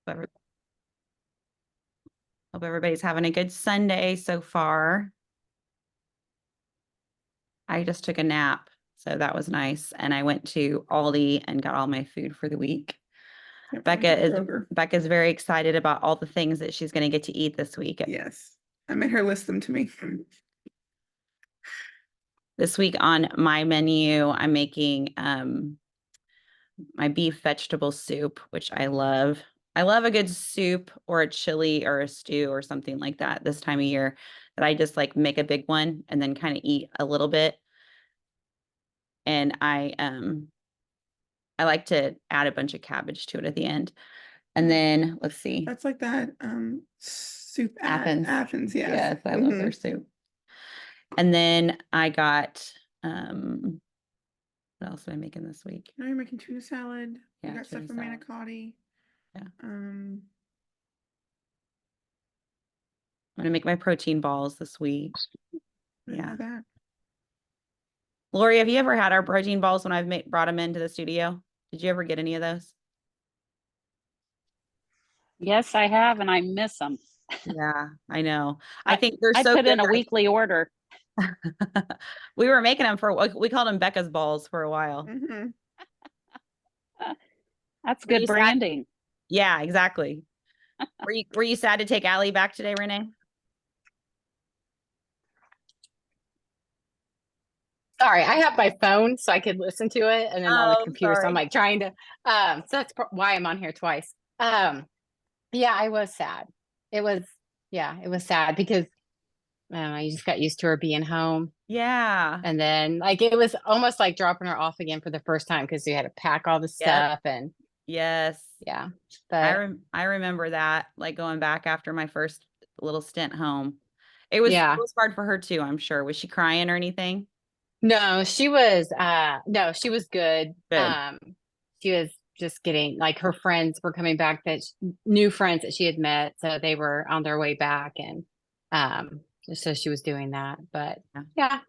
Hope everybody's having a good Sunday so far. I just took a nap, so that was nice. And I went to Aldi and got all my food for the week. Becca's very excited about all the things that she's going to get to eat this week. Yes. I made her list them to me. This week on my menu, I'm making my beef vegetable soup, which I love. I love a good soup or a chili or a stew or something like that this time of year, that I just like make a big one and then kind of eat a little bit. And I like to add a bunch of cabbage to it at the end. And then let's see. That's like that soup Athens. Athens, yes. Yes, I love their soup. And then I got what else am I making this week? Now you're making tuna salad. Yeah, you got stuff for manicotti. Yeah. I'm gonna make my protein balls this week. Yeah. That. Lori, have you ever had our protein balls when I've brought them into the studio? Did you ever get any of those? Yes, I have, and I miss them. Yeah, I know. I think they're I so put good. in a weekly order. We were making them we called them Becca's balls for a while. That's good branding. Yeah, exactly. Were you sad to take Allie back today, Renee? Sorry, I have my phone so I could listen to it, and then on the computer, so I'm like trying to. So that's why I'm on here twice. Yeah, I was sad. It was sad because I just got used to her being home. Yeah. And then like it was almost like dropping her off again for the first time because we had to pack all the stuff and. Yes. Yeah. But I remember that, like going back after my first little stint home. It was hard for her too, I'm sure. Was she crying or anything? No, she was good. She was just getting like her friends were coming back, new friends that she had met, so they were on their way back, and so she was doing that. But yeah.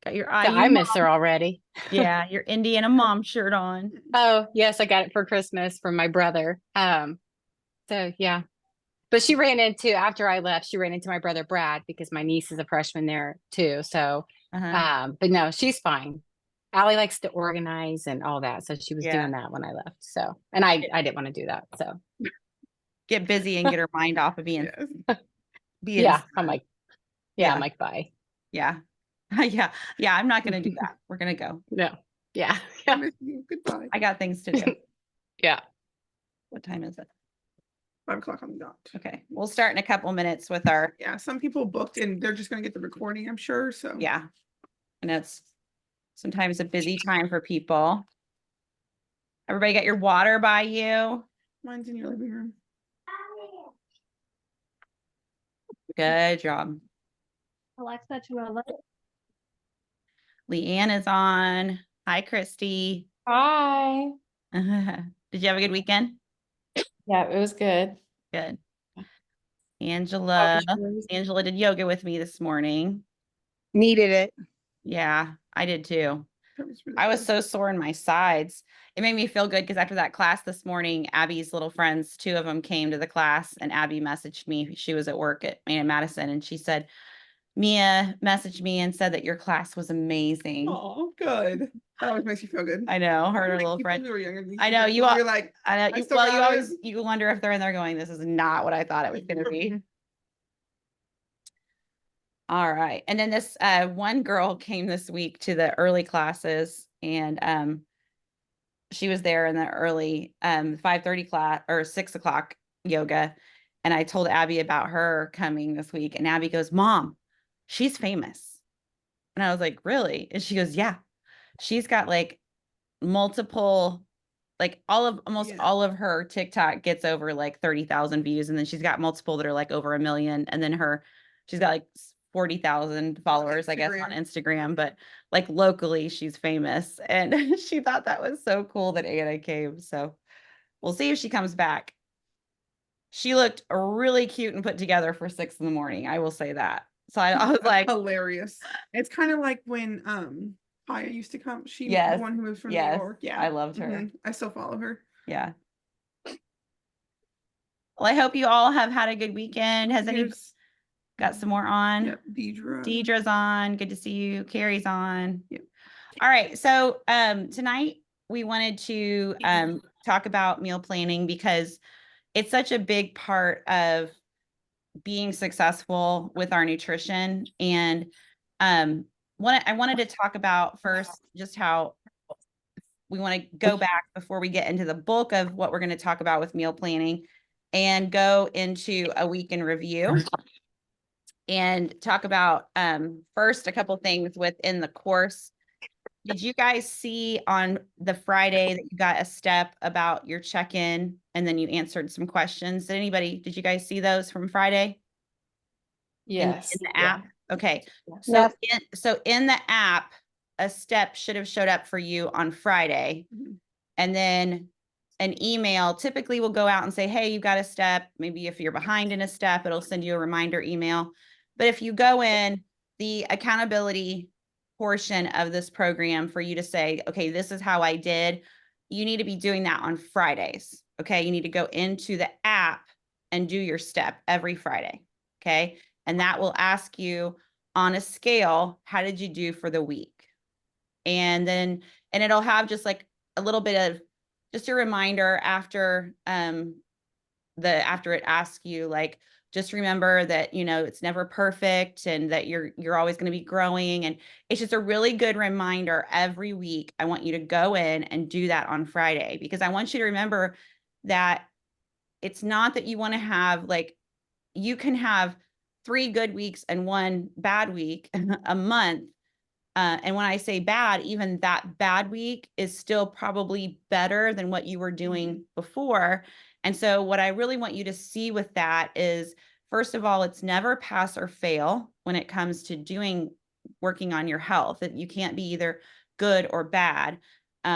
Got your I miss her already. Yeah, your Indiana mom shirt on. Oh yes, I got it for Christmas from my brother. So yeah. But she ran into, after I left, she ran into my brother Brad because my niece is a freshman there too. So but no, she's fine. Allie likes to organize and all that. So she was doing that when I left. So, and I didn't want to do that. So get busy and get her mind off of being. Yeah. I'm like, I'm like, bye. Yeah. Yeah. I'm not going to do that. We're going to go. No. Yeah. Goodbye. I got things to do. Yeah. What time is it? 5 o'clock on the dot. Okay. We'll start in a couple minutes with our. Yeah. Some people booked and they're just going to get the recording, I'm sure. So yeah. And it's sometimes a busy time for people. Everybody got your water by you? Mine's in your living room. Good job. Alexa to 11. Leanne is on. Hi, Christy. Hi. Did you have a good weekend? Yeah, it was good. Good. Angela did yoga with me this morning. Needed it. Yeah, I did too. I was so sore in my sides. It made me feel good because after that class this morning, Abby's little friends, 2 of them came to the class, and Abby messaged me. She was at work at Madison, and she said, Mia messaged me and said that your class was amazing. Oh, good. That always makes you feel good. I know, her and her little friend. I know you all. You're like, I know. You wonder if they're in there going, this is not what I thought it was going to be. All right. And then this one girl came this week to the early classes, and she was there in the early 5:30 class or 6 o'clock yoga. And I told Abby about her coming this week, and Abby goes, Mom, she's famous. And I was like, really? And she goes, yeah, she's got like multiple, like almost all of her TikTok gets over like 30,000 views. And then she's got multiple that are like over 1 million. And then she's got like 40,000 followers, I guess, on Instagram, but like locally she's famous. And she thought that was so cool that Anna came. So we'll see if she comes back. She looked really cute and put together for 6 a.m. I will say that. So I was like, hilarious. It's kind of like when Paya used to come. She was the one who moved from New York. Yeah, I loved her. I still follow her. Yeah. Well, I hope you all have had a good weekend. Has any Here's, got some more on? yep, Deidre. Deidre's on. Good to see you. Carrie's on. Yep. All right. So tonight we wanted to talk about meal planning because it's such a big part of being successful with our nutrition. And I wanted to talk about first just how we want to go back before we get into the bulk of what we're going to talk about with meal planning and go into a week in review and talk about first a couple things within the course. Did you guys see on the Friday that you got a step about your check-in and then you answered some questions? Did you guys see those from Friday? Yes. In the app? Okay. Yes. So in the app, a step should have showed up for you on Friday. Mhm. And then an email typically will go out and say, hey, you got a step. Maybe if you're behind in a step, it'll send you a reminder email. But if you go in the accountability portion of this program for you to say, okay, this is how I did, you need to be doing that on Fridays. Okay. You need to go into the app and do your step every Friday. Okay. And that will ask you on a scale, how did you do for the week? And it'll have just like a little bit of just a reminder after it asks you, like, just remember that, it's never perfect and that you're always going to be growing. And it's just a really good reminder every week. I want you to go in and do that on Friday, because I want you to remember that it's not that you want to have, like, you can have 3 good weeks and 1 bad week a month. And when I say bad, even that bad week is still probably better than what you were doing before. And so what I really want you to see with that is, first of all, it's never pass or fail when it comes to working on your health. That you can't be either good or bad. It's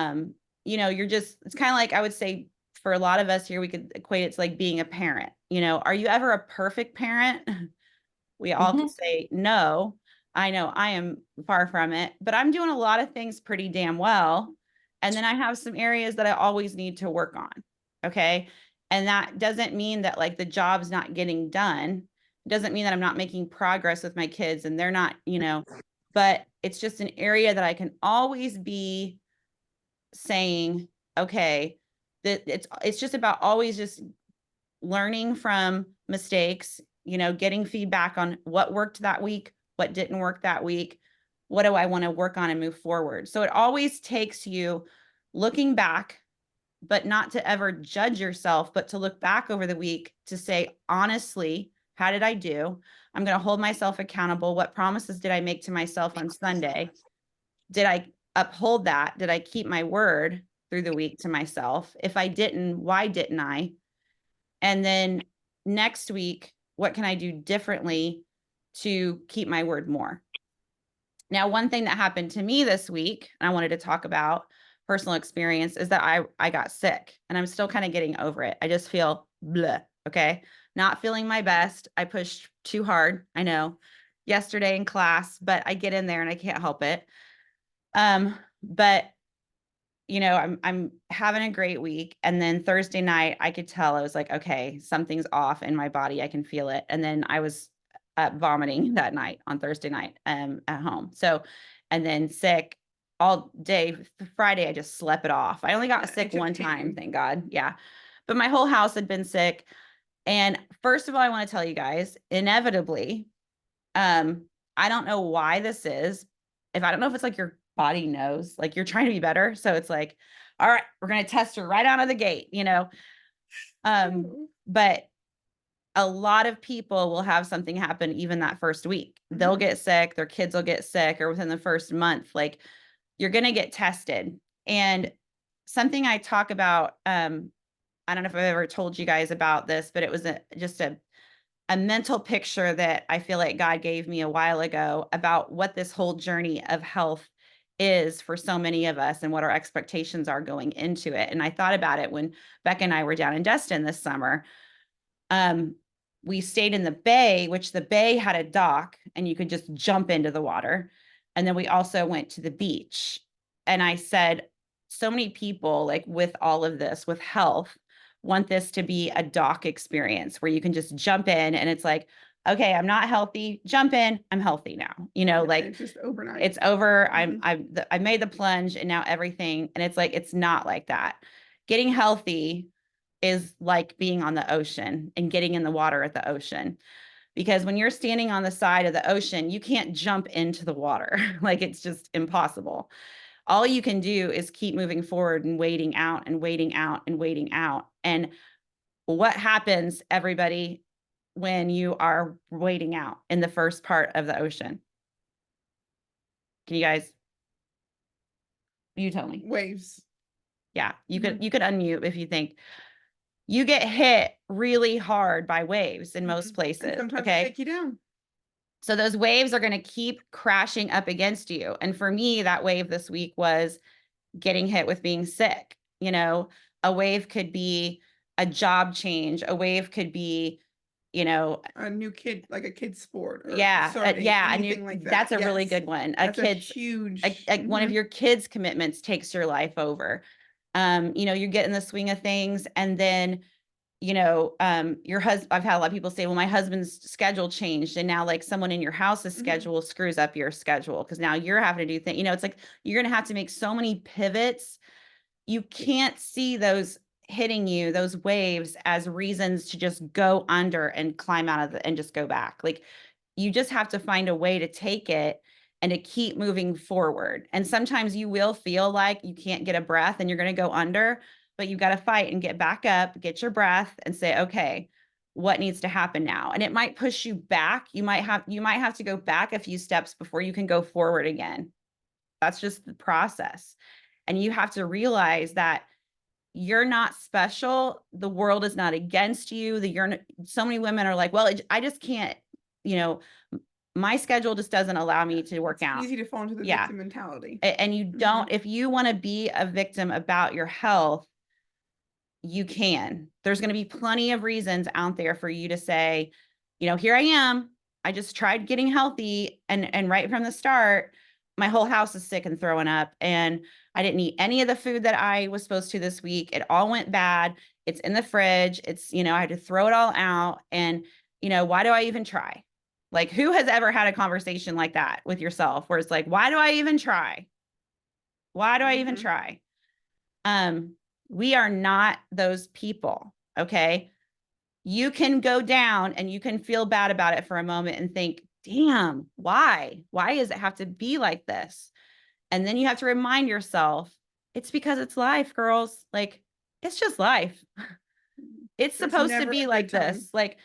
kind of like, I would say, for a lot of us here, we could equate it to like being a parent. Are you ever a perfect parent? We all could say no. I know I am far from it, but I'm doing a lot of things pretty damn well. And then I have some areas that I always need to work on. Okay. And that doesn't mean that, like, the job's not getting done. It doesn't mean that I'm not making progress with my kids and they're not, but it's just an area that I can always be saying, okay, that it's just about always just learning from mistakes, getting feedback on what worked that week, what didn't work that week, what do I want to work on and move forward. So it always takes you looking back, but not to ever judge yourself, but to look back over the week to say, honestly, how did I do? I'm going to hold myself accountable. What promises did I make to myself on Sunday? Did I uphold that? Did I keep my word through the week to myself? If I didn't, why didn't I? And then next week, what can I do differently to keep my word more? Now, one thing that happened to me this week, and I wanted to talk about personal experience, is that I got sick and I'm still kind of getting over it. I just feel bleh, okay? Not feeling my best. I pushed too hard, I know, yesterday in class, but I get in there and I can't help it. But I'm having a great week. And then Thursday night, I could tell, I was like, okay, something's off in my body. I can feel it. And then I was vomiting that night on Thursday night at home. So, and then sick all day. Friday, I just slept it off. I only got sick one time, thank God. Yeah. But my whole house had been sick. And first of all, I want to tell you guys, inevitably, I don't know why this is. I don't know if it's like your body knows, like, you're trying to be better. So it's like, all right, we're going to test her right out of the gate, but a lot of people will have something happen even that first week. They'll get sick, their kids will get sick, or within the first month, like, you're going to get tested. And something I talk about, I don't know if I've ever told you guys about this, but it was just a mental picture that I feel like God gave me a while ago about what this whole journey of health is for so many of us and what our expectations are going into it. And I thought about it when Becca and I were down in Destin this summer. We stayed in the bay, which the bay had a dock and you could just jump into the water. And then we also went to the beach. And I said, so many people, like, with all of this, with health, want this to be a dock experience where you can just jump in and it's like, okay, I'm not healthy, jump in, I'm healthy now. You know, Yeah, like it's just overnight. it's over. Mhm. I made the plunge and now everything. And it's like, it's not like that. Getting healthy is like being on the ocean and getting in the water at the ocean. Because when you're standing on the side of the ocean, you can't jump into the water. Like it's just impossible. All you can do is keep moving forward and waiting out and waiting out and waiting out. And what happens, everybody, when you are waiting out in the first part of the ocean? Can you guys? You tell me. Waves. Yeah, you could unmute if you think. You get hit really hard by waves in most And places. sometimes Okay. take you down. So those waves are going to keep crashing up against you. And for me, that wave this week was getting hit with being sick. You know, a wave could be a job change. A wave could be, you know, A new kid, like a kid's sport. Or yeah, starting, anything like that. that's a really Yes. good one. That's a huge. One of Mhm. your kids' commitments takes your life over. You know, you get in the swing of things and then, you know, your husband, I've had a lot of people say, well, my husband's schedule changed. And now like someone in your house's Mhm. schedule screws up your schedule. Cause now you're having to do things, you know, it's like, you're going to have to make so many pivots. You can't see those hitting you, those waves as reasons to just go under and climb out of the, and just go back. Like you just have to find a way to take it and to keep moving forward. And sometimes you will feel like you can't get a breath and you're going to go under, but you've got to fight and get back up, get your breath and say, okay, what needs to happen now? And it might push you back. You might have to go back a few steps before you can go forward again. That's just the process. And you have to realize that you're not special. The world is not against you. So many women are like, well, I just can't, you know, my schedule just doesn't allow me to work It's out. easy to fall into the Yeah. victim mentality. And you don't, if you want to be a victim about your health, you can. There's going to be plenty of reasons out there for you to say, you know, here I am. I just tried getting healthy and right from the start, my whole house is sick and throwing up and I didn't eat any of the food that I was supposed to this week. It all went bad. It's in the fridge. It's, you know, I had to throw it all out and, you know, why do I even try? Like who has ever had a conversation like that with yourself where it's like, why do I even try? Why do I even Mhm. try? We are not those people. Okay. You can go down and you can feel bad about it for a moment and think, damn, why does it have to be like this? And then you have to remind yourself, it's because it's life, girls. Like, it's just life. It's There's supposed to never be a like good time. this. Like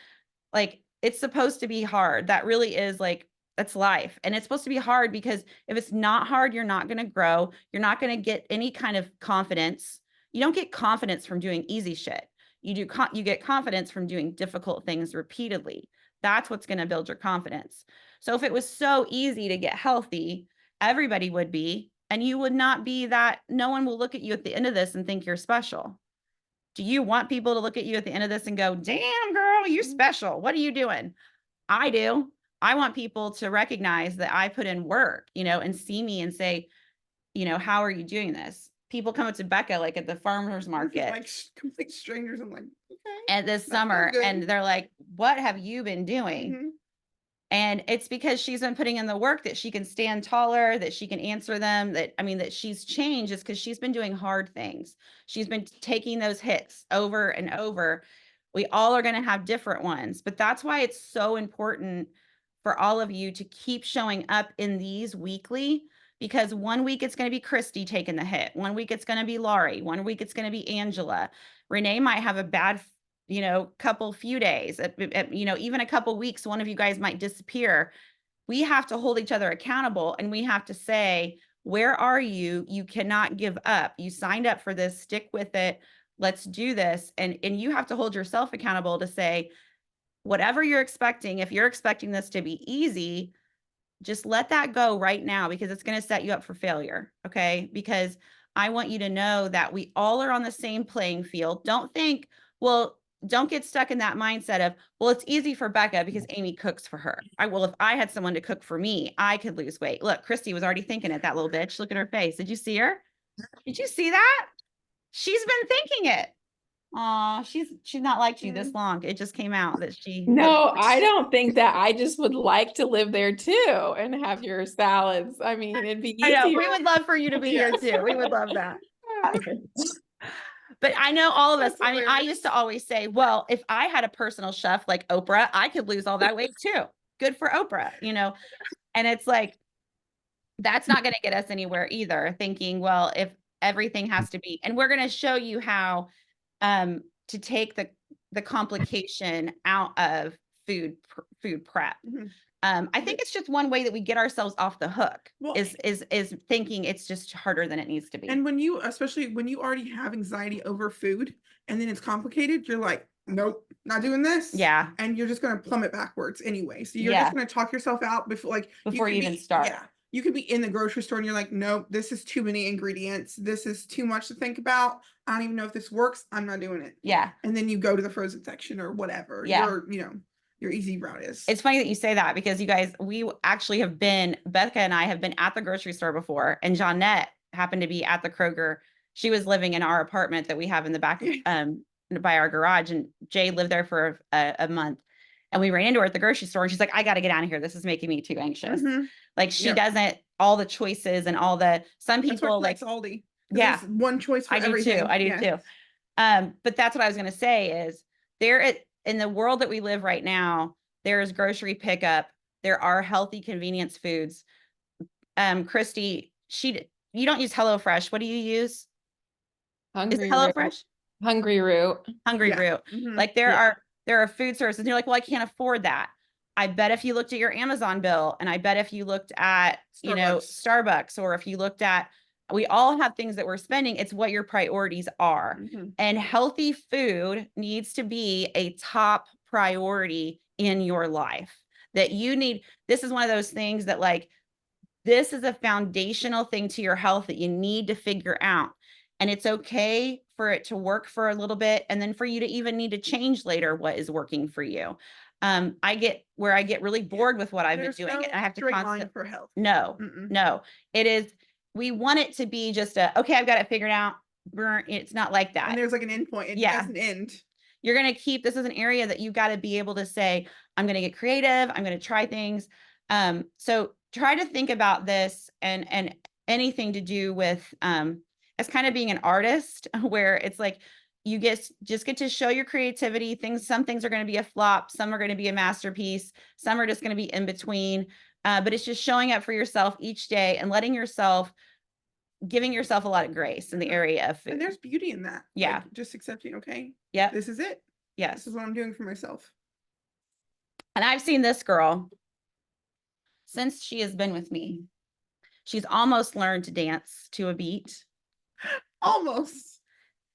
it's supposed to be hard. That really is like, that's life. And it's supposed to be hard because if it's not hard, you're not going to grow. You're not going to get any kind of confidence. You don't get confidence from doing easy shit. You get confidence from doing difficult things repeatedly. That's what's going to build your confidence. So if it was so easy to get healthy, everybody would be, and you would not be that. No one will look at you at the end of this and think you're special. Do you want people to look at you at the end of this and go, damn, girl, you special. What are you doing? I do. I want people to recognize that I put in work, you know, and see me and say, you know, how are you doing this? People come up to Becca like at the farmer's market Like complete strangers. I'm like, okay. and this that feels summer, good. and they're like, what have you been doing? Mhm. And it's because she's been putting in the work that she can stand taller, that she can answer them, that she's changed is because she's been doing hard things. She's been taking those hits over and over. We all are going to have different ones, but that's why it's so important for all of you to keep showing up in these weekly, because one week it's going to be Christy taking the hit. One week it's going to be Laurie. One week it's going to be Angela. Renee might have a bad few days, even a couple weeks, one of you guys might disappear. We have to hold each other accountable and we have to say, where are you? You cannot give up. You signed up for this, stick with it. Let's do this. And you have to hold yourself accountable to say, whatever you're expecting, if you're expecting this to be easy, just let that go right now because it's going to set you up for failure. Okay. Because I want you to know that we all are on the same playing field. Don't get stuck in that mindset of, well, it's easy for Becca because Amy cooks for her. If I had someone to cook for me, I could lose weight. Look, Christy was already thinking it, that little bitch. Look at her face. Did you see her? Did you see that? She's been thinking it. Aw, she's not liked you this long. It just came out that she. No, I don't think that. I just would like to live there too and have your salads. I mean, it'd be I know, easier. we would love for you to be here too. We would love that. But I know all of us, That's I mean, I hilarious. used to always say, well, if I had a personal chef like Oprah, I could lose all that weight too. Good for Oprah, and it's like, that's not going to get us anywhere either. Thinking, well, if everything has to be, and we're going to show you how to take the complication out of food prep. Mhm. I think it's just one way that we get ourselves off the hook. Well, is thinking it's just harder than it needs to be. And especially when you already have anxiety over food and then it's complicated, you're like, nope, not doing this. Yeah. And you're just going to plummet backwards anyway. So you're Yeah. just going to talk yourself out before you could even be- start. Yeah. You could be in the grocery store and you're like, nope, this is too many ingredients. This is too much to think about. I don't even know if this works. I'm not doing it. Yeah. And then you go to the frozen section or whatever. Yeah. Your easy route is. It's funny that you say that because you guys, we actually Bekah and I have been at the grocery store before, and Jeanette happened to be at the Kroger. She was living in our apartment that we have in the back, by our garage, and Jay lived there for a month. And we ran into her at the grocery store and she's like, I got to get out of here. This is making me too anxious. Mhm. Like she Yep. doesn't, all the choices and all the, some That's why people she like, likes Aldi. 'Cause yeah, there's one choice for I do everything. too. I do Yes. too. But that's what I was going to say is in the world that we live right now, there is grocery pickup. There are healthy convenience foods. Christy, you don't use HelloFresh. What do you use? Is Hungry it Root. HelloFresh? Hungry Root. Hungry Yeah. Root. Mhm. Like there are food services. And you're like, well, I can't afford that. I bet if you looked at your Amazon bill, and I bet if you looked at, Starbucks, or if you looked at, we all have things that we're spending. It's what your priorities are. Mhm. And healthy food needs to be a top priority in your life. That you need, this is one of those things that like, this is a foundational thing to your health that you need to figure out. And it's okay for it to work for a little bit, and then for you to even need to change later what is working for you. I get really bored with what I've been There's doing. no And I have to straight line constantly, for health. no, Mm-mm. no, it is, we want it to be just okay, I've got it figured out. It's not like that. And there's like an end point. It Yeah. doesn't end. You're going to keep, this is an area that you've got to be able to say, I'm going to get creative. I'm going to try things. So try to think about this and anything to do with, as kind of being an artist, where it's like, you just get to show your creativity. Some things are going to be a flop. Some are going to be a masterpiece. Some are just going to be in between. But it's just showing up for yourself each day and giving yourself a lot of grace in the area of food. And there's beauty in that. Yeah. Like, just accepting, okay, Yeah. this is it. Yes. This is what I'm doing for myself. And I've seen this girl since she has been with me. She's almost learned to dance to a beat. Almost.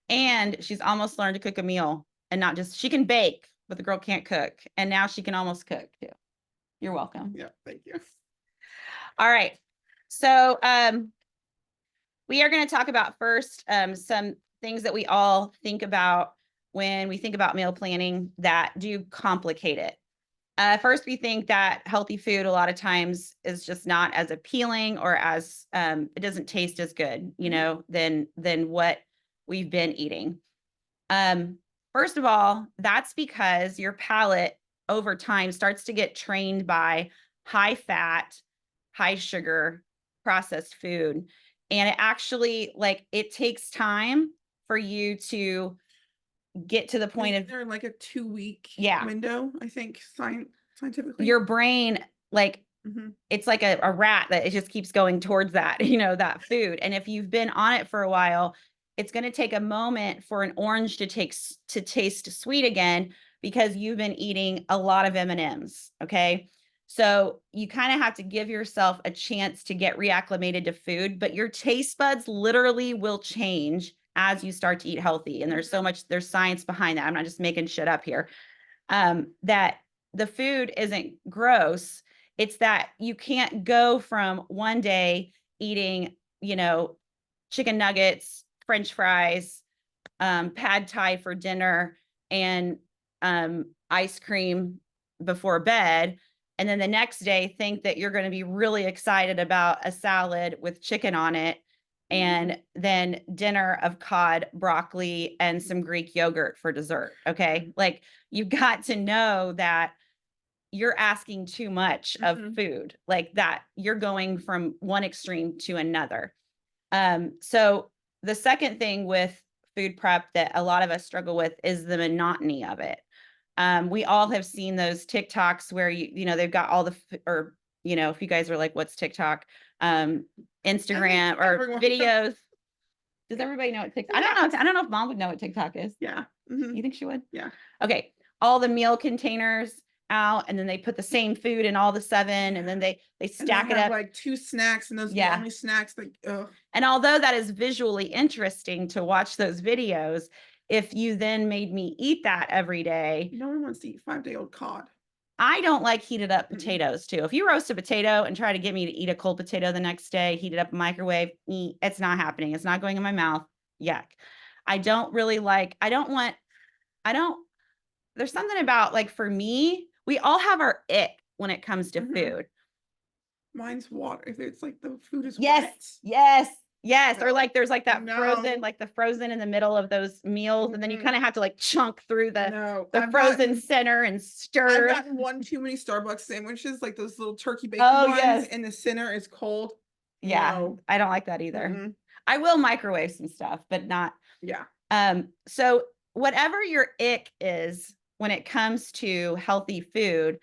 And she's almost learned to cook a meal, and not just, she can bake, but the girl can't cook. And now she can almost cook too. You're welcome. Yeah, thank you. All right. So we are going to talk about first some things that we all think about when we think about meal planning that do complicate it. First, we think that healthy food a lot of times is just not as appealing, or as it doesn't taste as good, than what we've been eating. First of all, that's because your palate over time starts to get trained by high fat, high sugar, processed food. And it actually, it takes time for you to get to the point Isn't of there like a 2-week Yeah. window, I think, scientifically. your brain, Mhm. it's like a rat that it just keeps going towards that, that food. And if you've been on it for a while, it's going to take a moment for an orange to taste sweet again, because you've been eating a lot of M&Ms. Okay. So you kind of have to give yourself a chance to get reacclimated to food, but your taste buds literally will change as you start to eat healthy. And there's science behind that. I'm not just making shit up here. That the food isn't gross. It's that you can't go from one day eating, chicken nuggets, French fries, pad thai for dinner, and ice cream before bed, and then the next day think that you're going to be really excited about a salad with chicken on it, and then dinner of cod, broccoli, and some Greek yogurt for dessert. Okay. Like you've got to know that you're asking too much of food, like that you're going from one extreme to another. So the second thing with food prep that a lot of us struggle with is the monotony of it. We all have seen those TikToks where they've got all the, or, if you guys are like, what's TikTok? Instagram or everyone- videos. Does everybody know what TikTok? I don't know. I don't know if mom would know what TikTok is. Yeah. You think she would? Yeah. Okay. All the meal containers out, and then they put the same food in all the 7, and then they And stack they it have up. like 2 snacks, and those are the Yeah. only snacks that, And although that is visually interesting to watch those videos, if you then made me eat that every day, no one wants to eat 5-day-old cod. I don't like heated up Mm-mm. potatoes too. If you roast a potato and try to get me to eat a cold potato the next day, heat it up in microwave, it's not happening. It's not going in my mouth. Yuck. I don't really like, there's something about, like, for me, we all have our ick when it comes to food. Mine's water. If it's like the food is Yes, wet. yes. Or like there's like that No. frozen, like the frozen in the middle of those meals, and then you Mm-mm. kind of have to like chunk through the No, the I've frozen gotten- center and I've stir. gotten one too many Starbucks sandwiches, like those little turkey bacon Oh, ones, yes. and the center is cold. Yeah, No. I don't like that either. Mm-mm. I will microwave some stuff, but not. Yeah. So whatever your ick is when it comes to healthy food,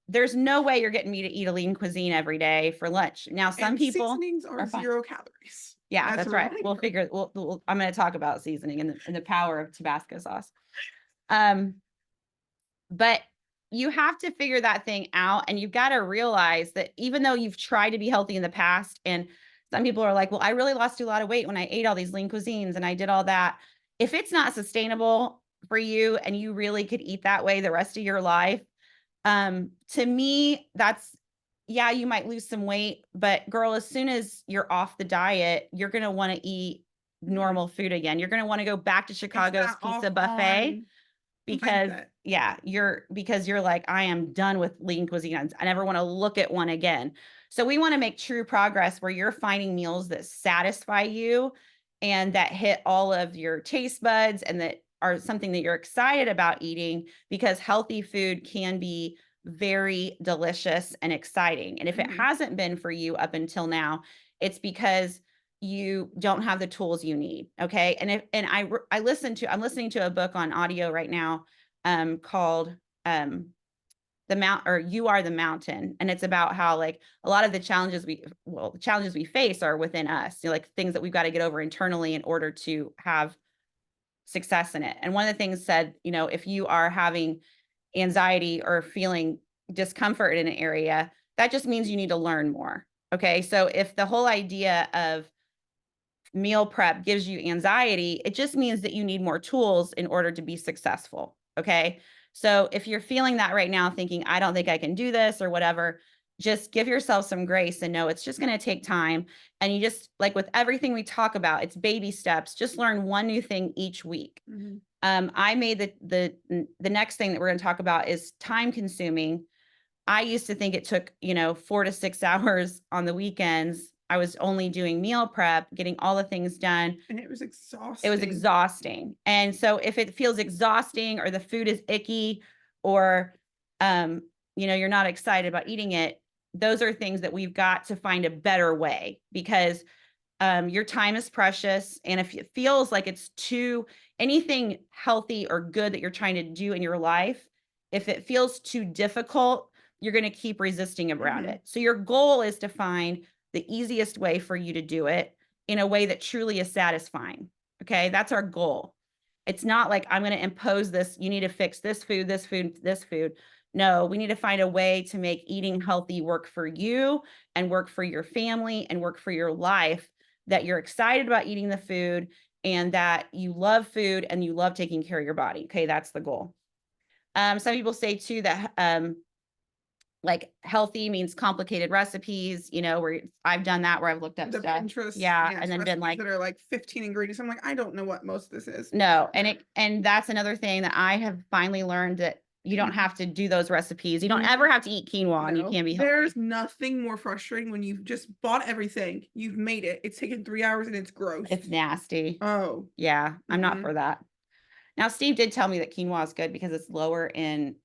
there's no way you're getting me to eat a lean cuisine every day for lunch. Now, some And people seasonings are are fine. 0 calories. Yeah, that's a right. We'll reminder. figure. I'm going to talk about seasoning and the power of Tabasco sauce. But you have to figure that thing out, and you've got to realize that even though you've tried to be healthy in the past, and some people are like, "Well, I really lost a lot of weight when I ate all these lean cuisines and I did all that." If it's not sustainable for you, and you really could eat that way the rest of your life, to me, yeah, you might lose some weight, but girl, as soon as you're off the diet, you're going to want to eat normal food again. You're going to want to go back to It's Chicago's that pizza off buffet on because mindset. because you're like, I am done with lean cuisine. I never want to look at one again. So we want to make true progress where you're finding meals that satisfy you and that hit all of your taste buds and that are something that you're excited about eating, because healthy food can be very delicious and exciting. And if it hasn't been for you up until now, it's because you don't have the tools you need. Okay. I'm listening to a book on audio right now, called, You Are the Mountain. And it's about how, like, a lot of the challenges we face are within us, like things that we've got to get over internally in order to have success in it. And one of the things said, if you are having anxiety or feeling discomfort in an area, that just means you need to learn more. Okay. So if the whole idea of meal prep gives you anxiety, it just means that you need more tools in order to be successful. Okay. So if you're feeling that right now, thinking, I don't think I can do this or whatever, just give yourself some grace and know it's just going to take time. And you just, like with everything we talk about, it's baby steps. Just learn one new thing each week. I made the next thing that we're going to talk about is time consuming. I used to think it took, 4 to 6 hours on the weekends. I was only doing meal prep, getting all the things done. And it was exhausting. It was exhausting. And so if it feels exhausting or the food is icky or, you're not excited about eating it, those are things that we've got to find a better way, because your time is precious. And if it feels like it's anything healthy or good that you're trying to do in your life, if it feels too difficult, you're going to keep resisting around it. So your goal is to find the easiest way for you to do it in a way that truly is satisfying. Okay. That's our goal. It's not like I'm going to impose this. You need to fix this food, this food, this food. No, we need to find a way to make eating healthy work for you and work for your family and work for your life, that you're excited about eating the food and that you love food and you love taking care of your body. Okay. That's the goal. Some people say too that, like healthy means complicated recipes, where I've done that, where I've looked up The stuff. Pinterest, Yeah. yes, And then been recipes like, that are like 15 ingredients. I'm like, I don't know what most of this is. no. And that's another thing that I have finally learned, that, You don't have to do those recipes. You don't ever have to eat quinoa and you No, can't be healthy. there's nothing more frustrating when you've just bought everything, you've made it, it's taken 3 hours and it's gross. It's nasty. Oh, Yeah, I'm not Mm-mm. for that. Now, Steve did tell me that quinoa is good because it's lower in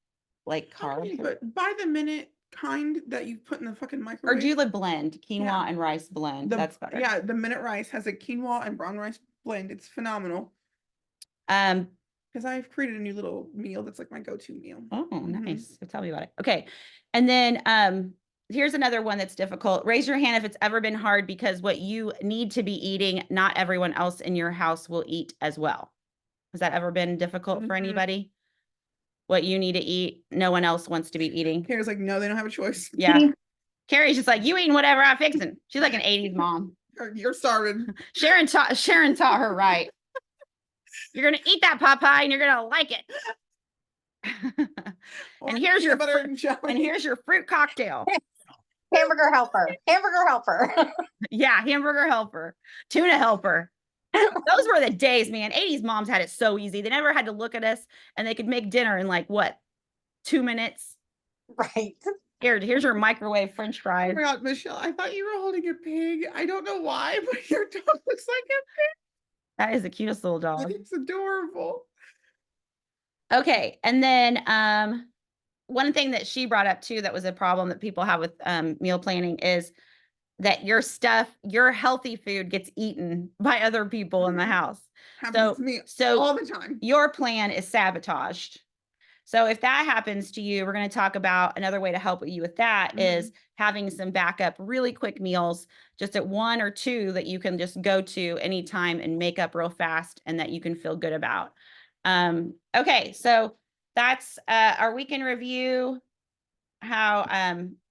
like okay, carbs. but by the minute kind that you put in the fucking Or microwave. do the blend, quinoa Yeah. and rice blend. That's better. Yeah, the minute rice has a quinoa and brown rice blend. It's phenomenal. Um, Because I've created a new little meal that's like my go-to meal. oh, Mhm. nice. So tell me about it. Okay. And then here's another one that's difficult. Raise your hand if it's ever been hard because what you need to be eating, not everyone else in your house will eat as well. Has that ever been difficult for Mhm. anybody? What you need to eat, no one else wants to be eating. Kara's like, no, they don't have a choice. Yeah. Carrie's just like, you eating whatever I'm fixing. She's like an 80s mom. You're starving. Sharon taught her right. You're gonna eat that Popeye and you're gonna like it. And here's your butter fr- and jelly. and here's your fruit cocktail. Hamburger helper. Hamburger helper. Yeah, hamburger helper, tuna helper. Those were the days, man. 80s moms had it so easy. They never had to look at us and they could make dinner in like what, 2 minutes? Right. Here's your microwave French Oh fries. my God, Michelle, I thought you were holding a pig. I don't know why, but your dog looks like That is the cutest little a dog. pig. It's adorable. Okay, and then one thing that she brought up too that was a problem that people have with meal planning is that your healthy food gets eaten by other people in the house. Happens to me So all the time. your plan is sabotaged. So if that happens to you, we're going to talk about another way to help you with that is having some backup, really quick meals, just at 1 or 2 that you can just go to anytime and make up real fast and that you can feel good about. Okay, so that's our weekend review, how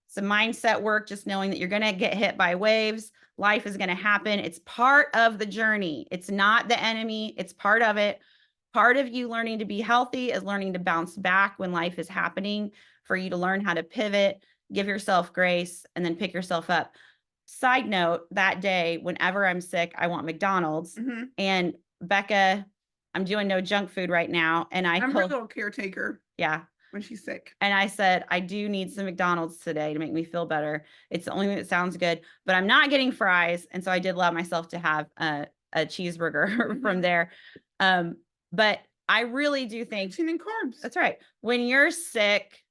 some mindset work, just knowing that you're going to get hit by waves. Life is going to happen. It's part of the journey. It's not the enemy. It's part of it. Part of you learning to be healthy is learning to bounce back when life is happening, for you to learn how to pivot, give yourself grace, and then pick yourself up. Side note, that day, whenever I'm sick, I want McDonald's. And Bekah, I'm doing no junk food right now. And I'm her little caretaker. Yeah. When she's sick. And I said, I do need some McDonald's today to make me feel better. It's the only thing that sounds good, but I'm not getting fries. And so I did allow myself to have a cheeseburger from there. But I really do think Protein and carbs. that's right. When you're sick,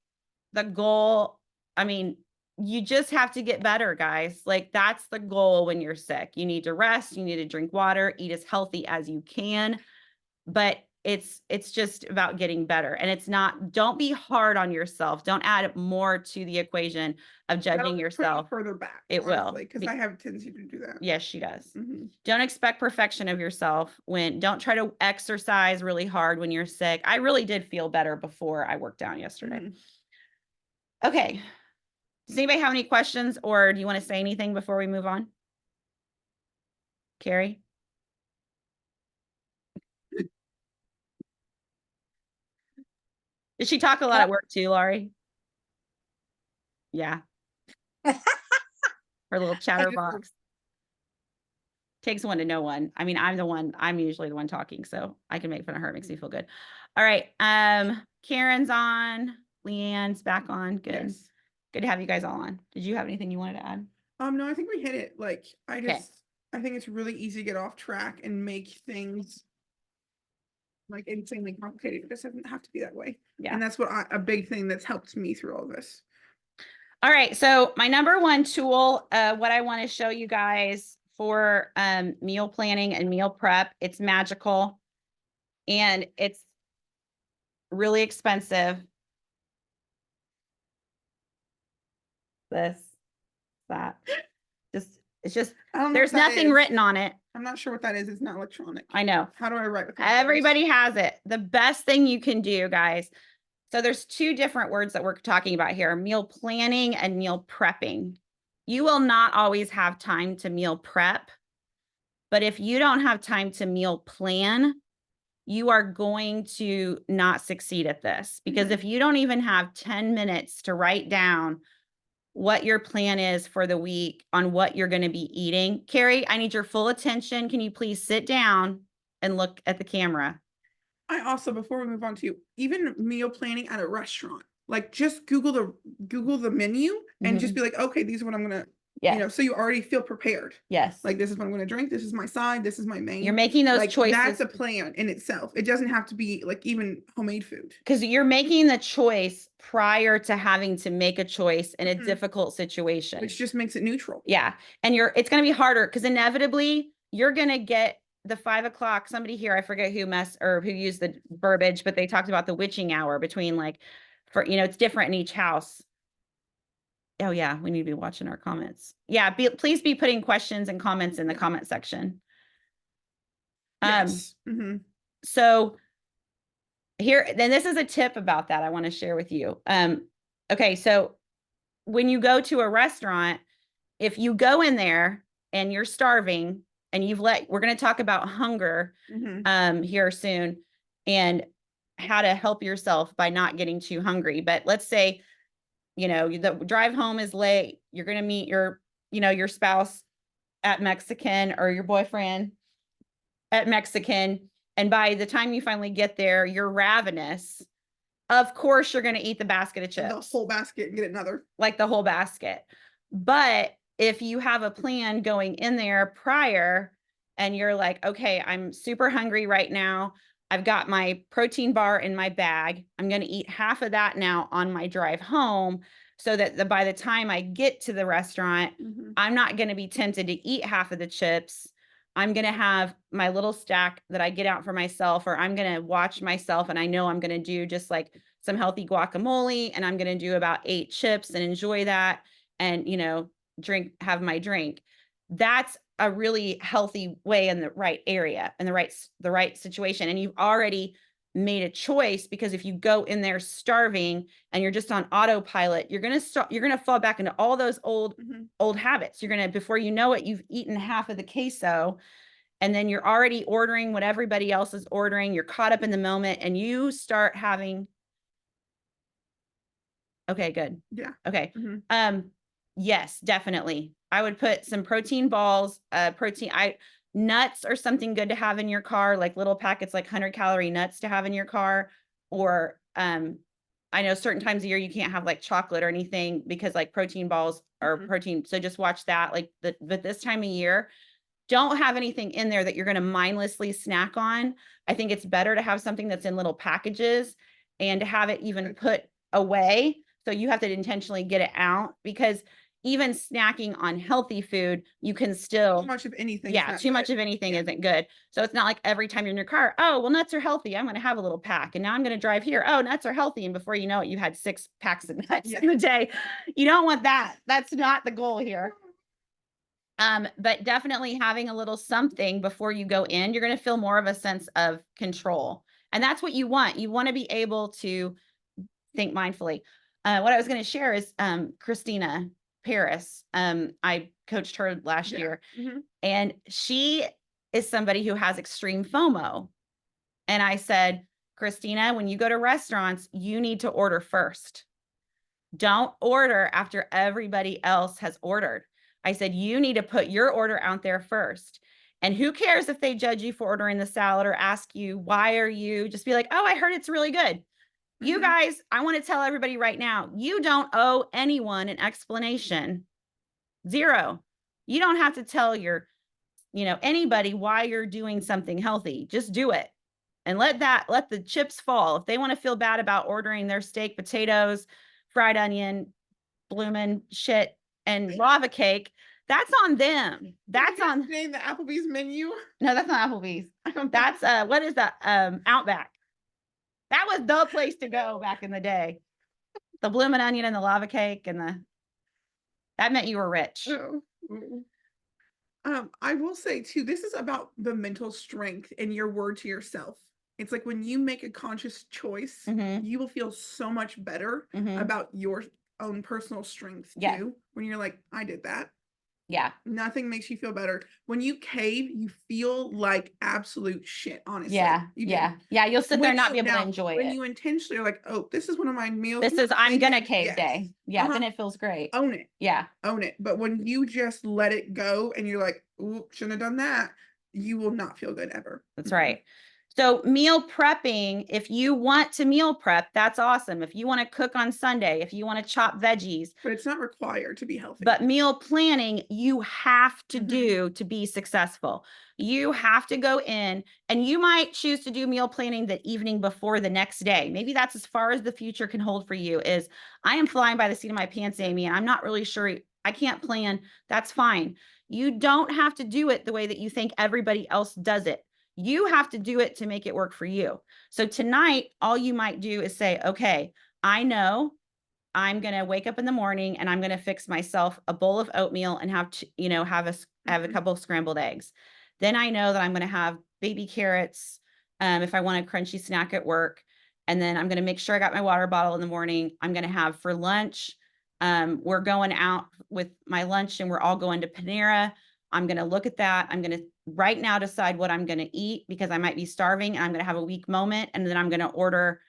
the goal, I mean, you just have to get better, guys. Like that's the goal when you're sick. You need to rest, you need to drink water, eat as healthy as you can. But it's just about getting better. And it's not, don't be hard on yourself. Don't add more to the equation of judging yourself. Further back. It will. Because I have a tendency to do that. Yes, she does. Don't expect perfection of yourself don't try to exercise really hard when you're sick. I really did feel better before I worked down yesterday. Okay. Does anybody have any questions or do you want to say anything before we move on? Carrie? Did she talk a lot at work too, Laurie? Yeah. Her little chatterbox. Takes one to know one. I mean, I'm usually the one talking, so I can make fun of her. It makes me feel good. All right. Karen's on. Leanne's back on. Good. Yes. Good to have you guys all on. Did you have anything you wanted to add? No, I think we hit it. Like, I think it's really easy to get off track and make things like insanely complicated. It just doesn't have to be that way. Yeah. And that's what a big thing that's helped me through all this. All right. So my number one tool, what I want to show you guys for meal planning and meal prep, it's magical and it's really expensive. It's just, there's nothing written on it. I'm not sure what that is. It's not electronic. I know. How do I write? Everybody has it. The best thing you can do, guys. So there's 2 different words that we're talking about here, meal planning and meal prepping. You will not always have time to meal prep, but if you don't have time to meal plan, you are going to not succeed at this, because if you don't even have 10 minutes to write down what your plan is for the week on what you're going to be eating. Carrie, I need your full attention. Can you please sit down and look at the camera? I also, before we move on to even meal planning at a restaurant, like just Google the menu and just be like, okay, these are what I'm gonna, Yeah. so you already feel prepared. Yes. Like, this is what I'm gonna drink. This is my side. This is my main. You're making those like, choices. That's a plan in itself. It doesn't have to be like even homemade food. Because you're making the choice prior to having to make a choice in a Mhm. difficult situation. Which just makes it neutral. Yeah. And it's going to be harder because inevitably you're going to get the 5 o'clock. Somebody here, I forget who used the verbiage, but they talked about the witching hour between it's different in each house. Oh yeah. We need to be watching our comments. Yeah. Please be putting questions and comments in the comment section. Yes. So then this is a tip about that I want to share with you. Okay. So when you go to a restaurant, if you go in there and you're starving and we're going to talk about hunger here soon and how to help yourself by not getting too hungry. But let's say, the drive home is late. You're going to meet your spouse at Mexican or your boyfriend at Mexican. And by the time you finally get there, you're ravenous. Of course, you're going to eat the basket of chips. The whole basket and get another. Like the whole basket. But if you have a plan going in there prior and you're like, okay, I'm super hungry right now. I've got my protein bar in my bag. I'm going to eat half of that now on my drive home so that by the time I get to the restaurant, I'm not going to be tempted to eat half of the chips. I'm going to have my little stack that I get out for myself, or I'm going to watch myself. And I know I'm going to do just like some healthy guacamole, and I'm going to do about 8 chips and enjoy that and, have my drink. That's a really healthy way in the right area and the right situation. And you've already made a choice, because if you go in there starving and you're just on autopilot, you're going to fall back into all those old habits. You're going to, before you know it, you've eaten half of the queso, and then you're already ordering what everybody else is ordering. You're caught up in the moment and you start having. Okay, good. Yeah. Okay. Yes, definitely. I would put some protein balls, nuts are something good to have in your car, like little packets, like 100-calorie nuts to have in your car. Or, I know certain times of year you can't have like chocolate or anything because like protein balls are protein. So just watch that. But this time of year, don't have anything in there that you're going to mindlessly snack on. I think it's better to have something that's in little packages and to have it even put away. So you have to intentionally get it out, because even snacking on healthy food, you can still. Too much of anything. Yeah, too much of anything isn't good. So it's not like every time you're in your car, oh, well, nuts are healthy, I'm going to have a little pack. And now I'm going to drive here. Oh, nuts are healthy. And before you know it, you had 6 packs of nuts in the day. You don't want that. That's not the goal here. But definitely having a little something before you go in, you're going to feel more of a sense of control. And that's what you want. You want to be able to think mindfully. What I was going to share is Christina Paris. I coached her last year, and she is somebody who has extreme FOMO. And I said, Christina, when you go to restaurants, you need to order first. Don't order after everybody else has ordered. I said, you need to put your order out there first. And who cares if they judge you for ordering the salad or ask you, why are you? Just be like, oh, I heard it's really good. You guys, I want to tell everybody right now, you don't owe anyone an explanation. 0. You don't have to tell anybody why you're doing something healthy. Just do it. And let the chips fall. If they want to feel bad about ordering their steak, potatoes, fried onion, bloomin' shit, and lava cake, that's on them. That's on the Applebee's menu. No, that's not Applebee's. That's what is that? Outback. That was the place to go back in the day. The bloomin' onion and the lava cake that meant you were rich. I will say too, this is about the mental strength and your word to yourself. It's like when you make a conscious choice, you will feel so much better about your own personal strength too. When you're like, I did that. Yeah. Nothing makes you feel better. When you cave, you feel like absolute shit, honestly. Yeah. Yeah. You'll sit there and not be able to enjoy it. When you intentionally are like, oh, this is one of my meals. I'm gonna cave day. Yeah. Then it feels great. Own it. Yeah. Own it. But when you just let it go and you're like, ooh, shouldn't have done that, you will not feel good ever. That's right. So meal prepping, if you want to meal prep, that's awesome. If you want to cook on Sunday, if you want to chop veggies, But it's not required to be healthy. but meal planning, you have to Mhm. do to be successful. You have to go in, and you might choose to do meal planning the evening before the next day. Maybe that's as far as the future can hold for you. Is I am flying by the seat of my pants, Amy, and I'm not really sure. I can't plan. That's fine. You don't have to do it the way that you think everybody else does it. You have to do it to make it work for you. So tonight, all you might do is say, okay, I know I'm going to wake up in the morning and I'm going to fix myself a bowl of oatmeal and have a couple of scrambled eggs. Then I know that I'm going to have baby carrots if I want a crunchy snack at work. And then I'm going to make sure I got my water bottle in the morning. I'm going to have for lunch. We're going out with my lunch and we're all going to Panera. I'm going to look at that. I'm going to right now decide what I'm going to eat because I might be starving and I'm going to have a weak moment. And then I'm going to order,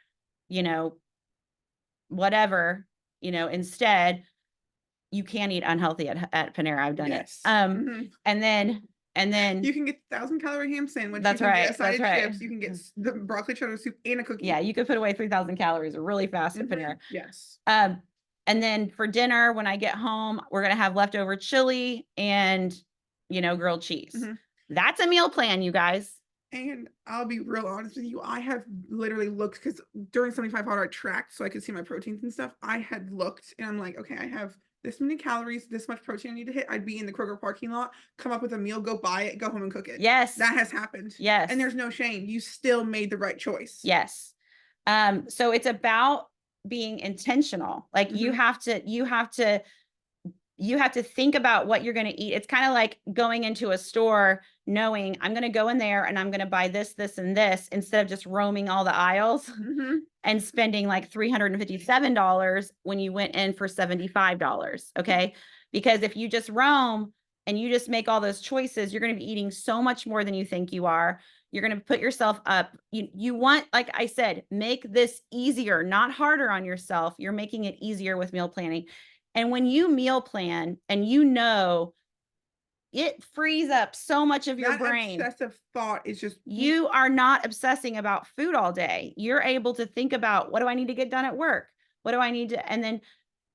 whatever, instead. You can eat unhealthy at Panera. I've done Yes. it. And then You can get 1,000-calorie ham sandwich. That's you can right, Get a side that's of right. chips. You can get the broccoli cheddar soup and a cookie. yeah, you could put away 3,000 calories really fast at Panera. Yes. And then for dinner, when I get home, we're going to have leftover chili and, grilled cheese. Mhm. That's a meal plan, you guys. And I'll be real honest with you. I have literally looked because during 75 hard I tracked so I could see my proteins and stuff. I had looked and I'm like, okay, I have this many calories, this much protein I need to hit. I'd be in the Kroger parking lot, come up with a meal, go buy it, go home and cook it. Yes. That has happened. Yes. And there's no shame. You still made the right choice. Yes. So it's about being intentional. Like you have to think about what you're going to eat. It's kind of like going into a store knowing I'm going to go in there and I'm going to buy this, this, and this instead of just roaming all the aisles and spending like $357 when you went in for $75. Okay. Because if you just roam and you just make all those choices, you're going to be eating so much more than you think you are. You're going to put yourself up. You want, like I said, make this easier, not harder on yourself. You're making it easier with meal planning. And when you meal plan and it frees up so much of your brain. Obsessive thought is just you are not obsessing about food all day. You're able to think about what do I need to get done at work? What do I need to, and then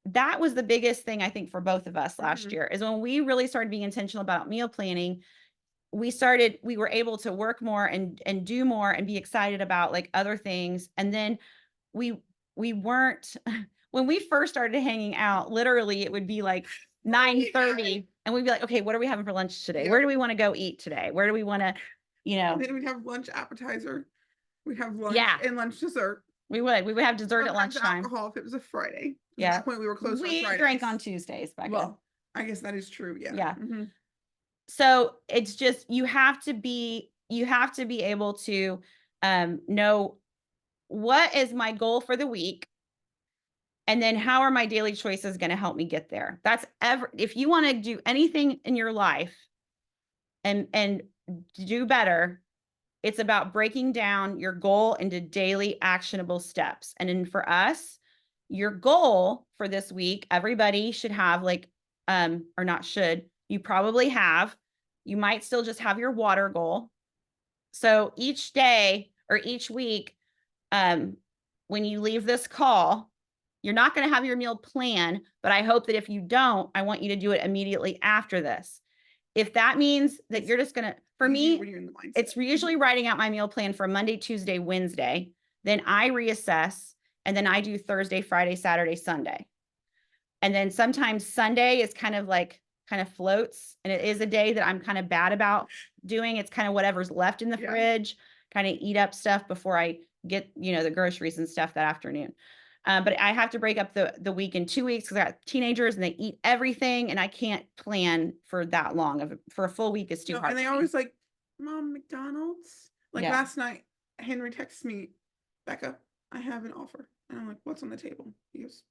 that was the biggest thing I think for both of us last year is when we really started being intentional about meal planning. We were able to work more and do more and be excited about like other things. And then we weren't, when we first started hanging out, literally it would be like 9:30 and we'd be like, okay, what are we having for lunch today? Yep. Where do we want to go eat today? Where do we want to, And then we'd have lunch appetizer. We'd have lunch and lunch dessert. We would have dessert Sometimes at lunchtime. alcohol if it was a Friday. Yeah. At that point we were closed on We Fridays. drank on Tuesdays back then. I guess that is true. Yeah. Yeah. So it's just, you have to be able to know what is my goal for the week. And then how are my daily choices going to help me get there? If you want to do anything in your life and do better, it's about breaking down your goal into daily actionable steps. And then for us, your goal for this week, everybody should have or not should, you probably have, you might still just have your water goal. So each day or each week, when you leave this call, you're not going to have your meal plan, but I hope that if you don't, I want you to do it immediately after this. If that means that you're just going to, for me, it's usually writing out my meal plan for Monday, Tuesday, Wednesday. Then I reassess and then I do Thursday, Friday, Saturday, Sunday. And then sometimes Sunday is kind of floats. And it is a day that I'm kind of bad about doing. It's kind of whatever's left in the fridge, kind of eat up stuff before I get, the groceries and stuff that afternoon. But I have to break up the week in 2 weeks because I got teenagers and they eat everything and I can't plan for that long. For a full week is too hard. And they always like, Mom, McDonald's? Last night, Henry texts me, Becca, I have an offer. And I'm like, what's on the table? He goes,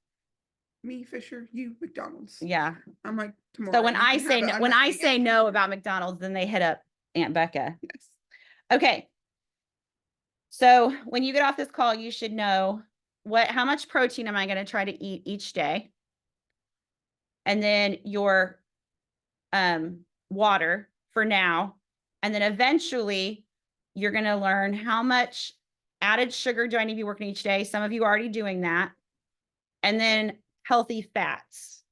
me, Fisher, you, McDonald's. Yeah. I'm like, tomorrow. So when I say no about McDonald's, then they hit up Aunt Becca. Yes. Okay. So when you get off this call, you should know how much protein am I going to try to eat each day? And then your water for now. And then eventually you're going to learn how much added sugar do I need to be working each day. Some of you are already doing that. And then healthy fats.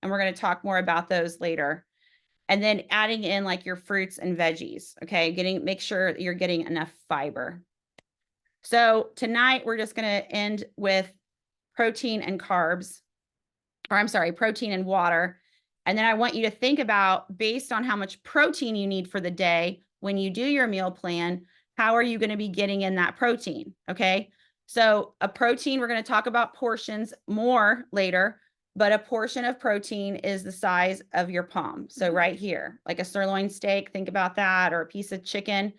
And we're going to talk more about those later. And then adding in like your fruits and veggies. Okay. Make sure you're getting enough fiber. So tonight we're just going to end with protein and carbs, or I'm sorry, protein and water. And then I want you to think about, based on how much protein you need for the day, when you do your meal plan, how are you going to be getting in that protein? Okay. So a protein, we're going to talk about portions more later, but a portion of protein is the size of your palm. So right here, like a sirloin steak, think about that, or a piece of chicken.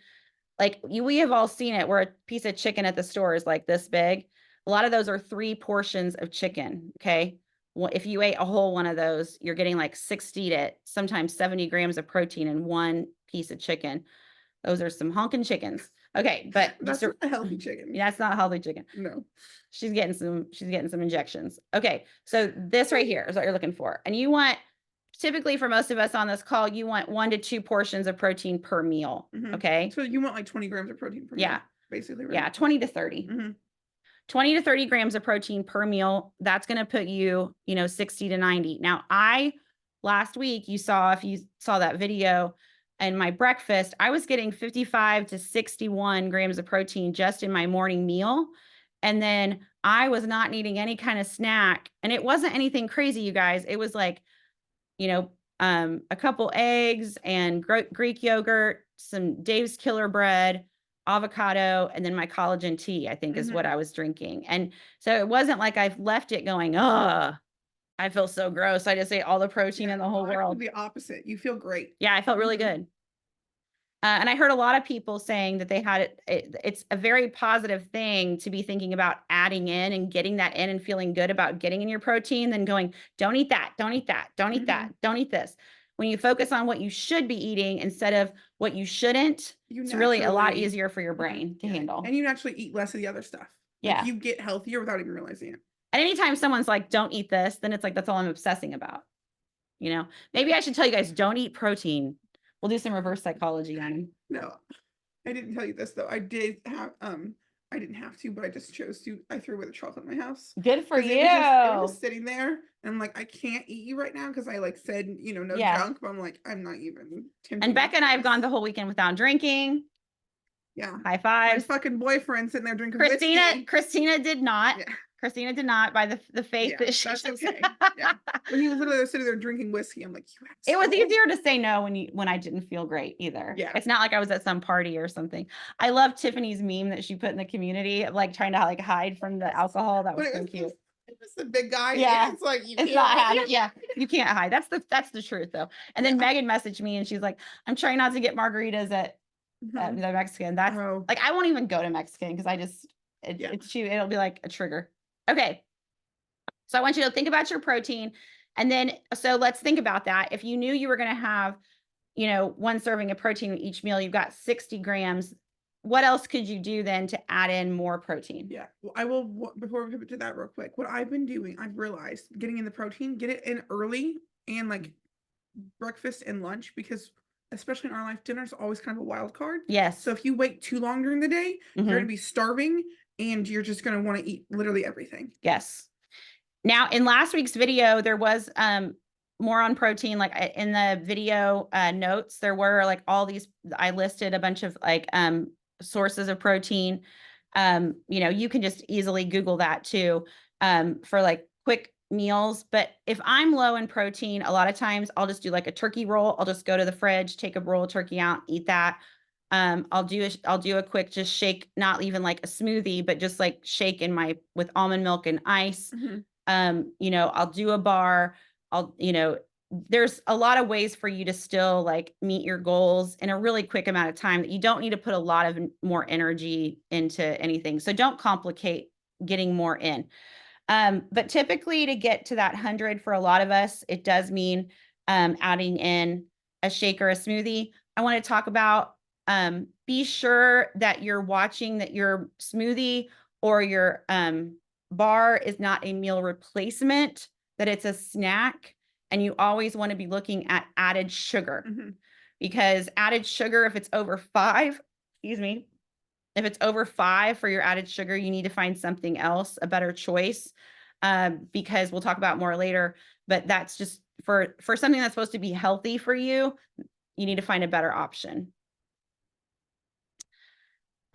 Like we have all seen it where a piece of chicken at the store is like this big. A lot of those are 3 portions of chicken. Okay. Well, if you ate a whole one of those, you're getting like 60 to sometimes 70 grams of protein in one piece of chicken. Those are some honking chickens. Okay. But that's not a healthy chicken. Yeah, it's not a healthy chicken. No. She's getting some injections. Okay. So this right here is what you're looking for. And you want, typically for most of us on this call, you want 1 to 2 portions of protein per meal. Okay. So you want like 20 grams of protein per meal, basically, right? Yeah, 20 to 30. 20 to 30 grams of protein per meal. That's going to put you, 60 to 90. Now, last week, if you saw that video and my breakfast, I was getting 55 to 61 grams of protein just in my morning meal. And then I was not needing any kind of snack. And it wasn't anything crazy, you guys. It was like, a couple eggs and Greek yogurt, some Dave's Killer bread, avocado, and then my collagen tea, I think is what I was drinking. And so it wasn't like I've left it going, I feel so gross. I just ate all the protein in the whole world. The opposite. You feel great. Yeah, I felt really good. And I heard a lot of people saying that they had it's a very positive thing to be thinking about adding in and getting that in and feeling good about getting in your protein, then going, don't eat that, don't eat that, don't eat that, don't eat this. When you focus on what you should be eating instead of what you shouldn't, it's really a lot easier for your brain to handle. And you naturally eat less of the other stuff. Like you get healthier without even realizing it. And anytime someone's like, don't eat this, then it's like, that's all I'm obsessing about. Maybe I should tell you guys, don't eat protein. We'll do some reverse psychology on him. No, I didn't tell you this though. I did have, I didn't have to, but I just chose to. I threw away the chocolate in my house. Good for you. It was just sitting there, and I'm like, I can't eat you right now because I like said, no junk. But I'm like, I'm not even tempted. And Becca and I have gone the whole weekend without drinking. Yeah. High fives. My fucking boyfriend sitting there drinking Christina did not. Yeah. Christina did not, by the faith that she. That's okay. Yeah. When he was literally sitting there drinking whiskey, I'm like, it was easier to say no when I didn't feel great either. Yeah. It's not like I was at some party or something. I love Tiffany's meme that she put in the community of like trying to like hide from the alcohol. That was so cute. It was the big guy. Yeah. It's like it's not hiding. Yeah. You can't hide. That's the truth though. And then Megan messaged me and she's like, I'm trying not to get margaritas at the Mexican. That's like, I won't even go to Mexican because I just it'll be like a trigger. Okay. So I want you to think about your protein. And then, so let's think about that. If you knew you were going to have, 1 serving of protein with each meal, you've got 60 grams. What else could you do then to add in more protein? Yeah. Well, I will, before we pivot to that real quick, what I've been doing, I've realized getting in the protein, get it in early and like breakfast and lunch, because especially in our life, dinner is always kind of a wild card. Yes. So if you wait too long during the day, you're going to be starving and you're just going to want to eat literally everything. Yes. Now, in last week's video, there was more on protein. Like in the video notes, there were like all these, I listed a bunch of like sources of protein. You can just easily Google that too for like quick meals. But if I'm low in protein, a lot of times I'll just do like a turkey roll. I'll just go to the fridge, take a roll of turkey out, eat that. I'll do a quick just shake, not even like a smoothie, but just like shake with almond milk and ice. I'll do a bar. There's a lot of ways for you to still like meet your goals in a really quick amount of time that you don't need to put a lot of more energy into anything. So don't complicate getting more in. But typically to get to that 100 for a lot of us, it does mean adding in a shake or a smoothie. I want to talk about be sure that you're watching that your smoothie or your bar is not a meal replacement, that it's a snack. And you always want to be looking at added sugar because added sugar, if it's over 5, excuse me, if it's over 5 for your added sugar, you need to find something else, a better choice, because we'll talk about more later. But that's just for something that's supposed to be healthy for you, you need to find a better option.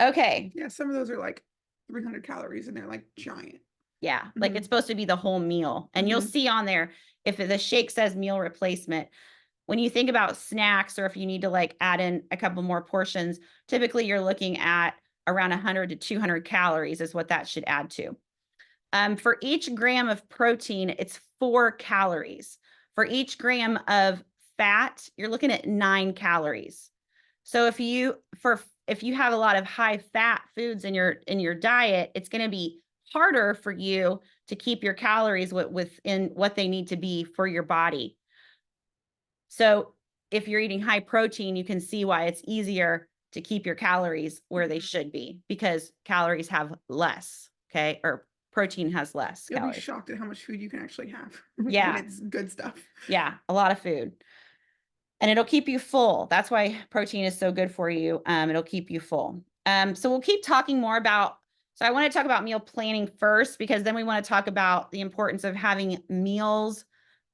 Okay. Yeah, some of those are like 300 calories and they're like giant. Yeah, like it's supposed to be the whole meal. And you'll see on there, if the shake says meal replacement, when you think about snacks or if you need to like add in a couple more portions, typically you're looking at around 100 to 200 calories is what that should add to. For each gram of protein, it's 4 calories. For each gram of fat, you're looking at 9 calories. So if you have a lot of high fat foods in your diet, it's going to be harder for you to keep your calories within what they need to be for your body. So if you're eating high protein, you can see why it's easier to keep your calories where they should be, because calories have less, okay? Or protein has less You'll calories. be shocked at how much food you can actually have. Yeah. When it's good stuff. Yeah, a lot of food. And it'll keep you full. That's why protein is so good for you. It'll keep you full. So we'll keep talking more about, so I want to talk about meal planning first, because then we want to talk about the importance of having meals,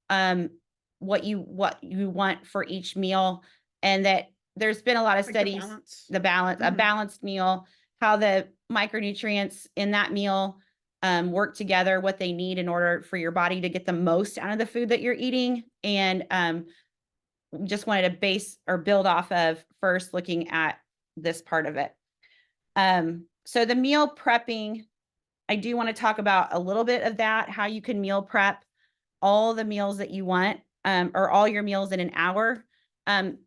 what you want for each meal. And that there's been a lot of Like studies, a balanced meal, how the micronutrients in that meal work together, what they need in order for your body to get the most out of the food that you're eating. And just wanted to base or build off of first looking at this part of it. So the meal prepping, I do want to talk about a little bit of that, how you can meal prep all the meals that you want, or all your meals in an hour.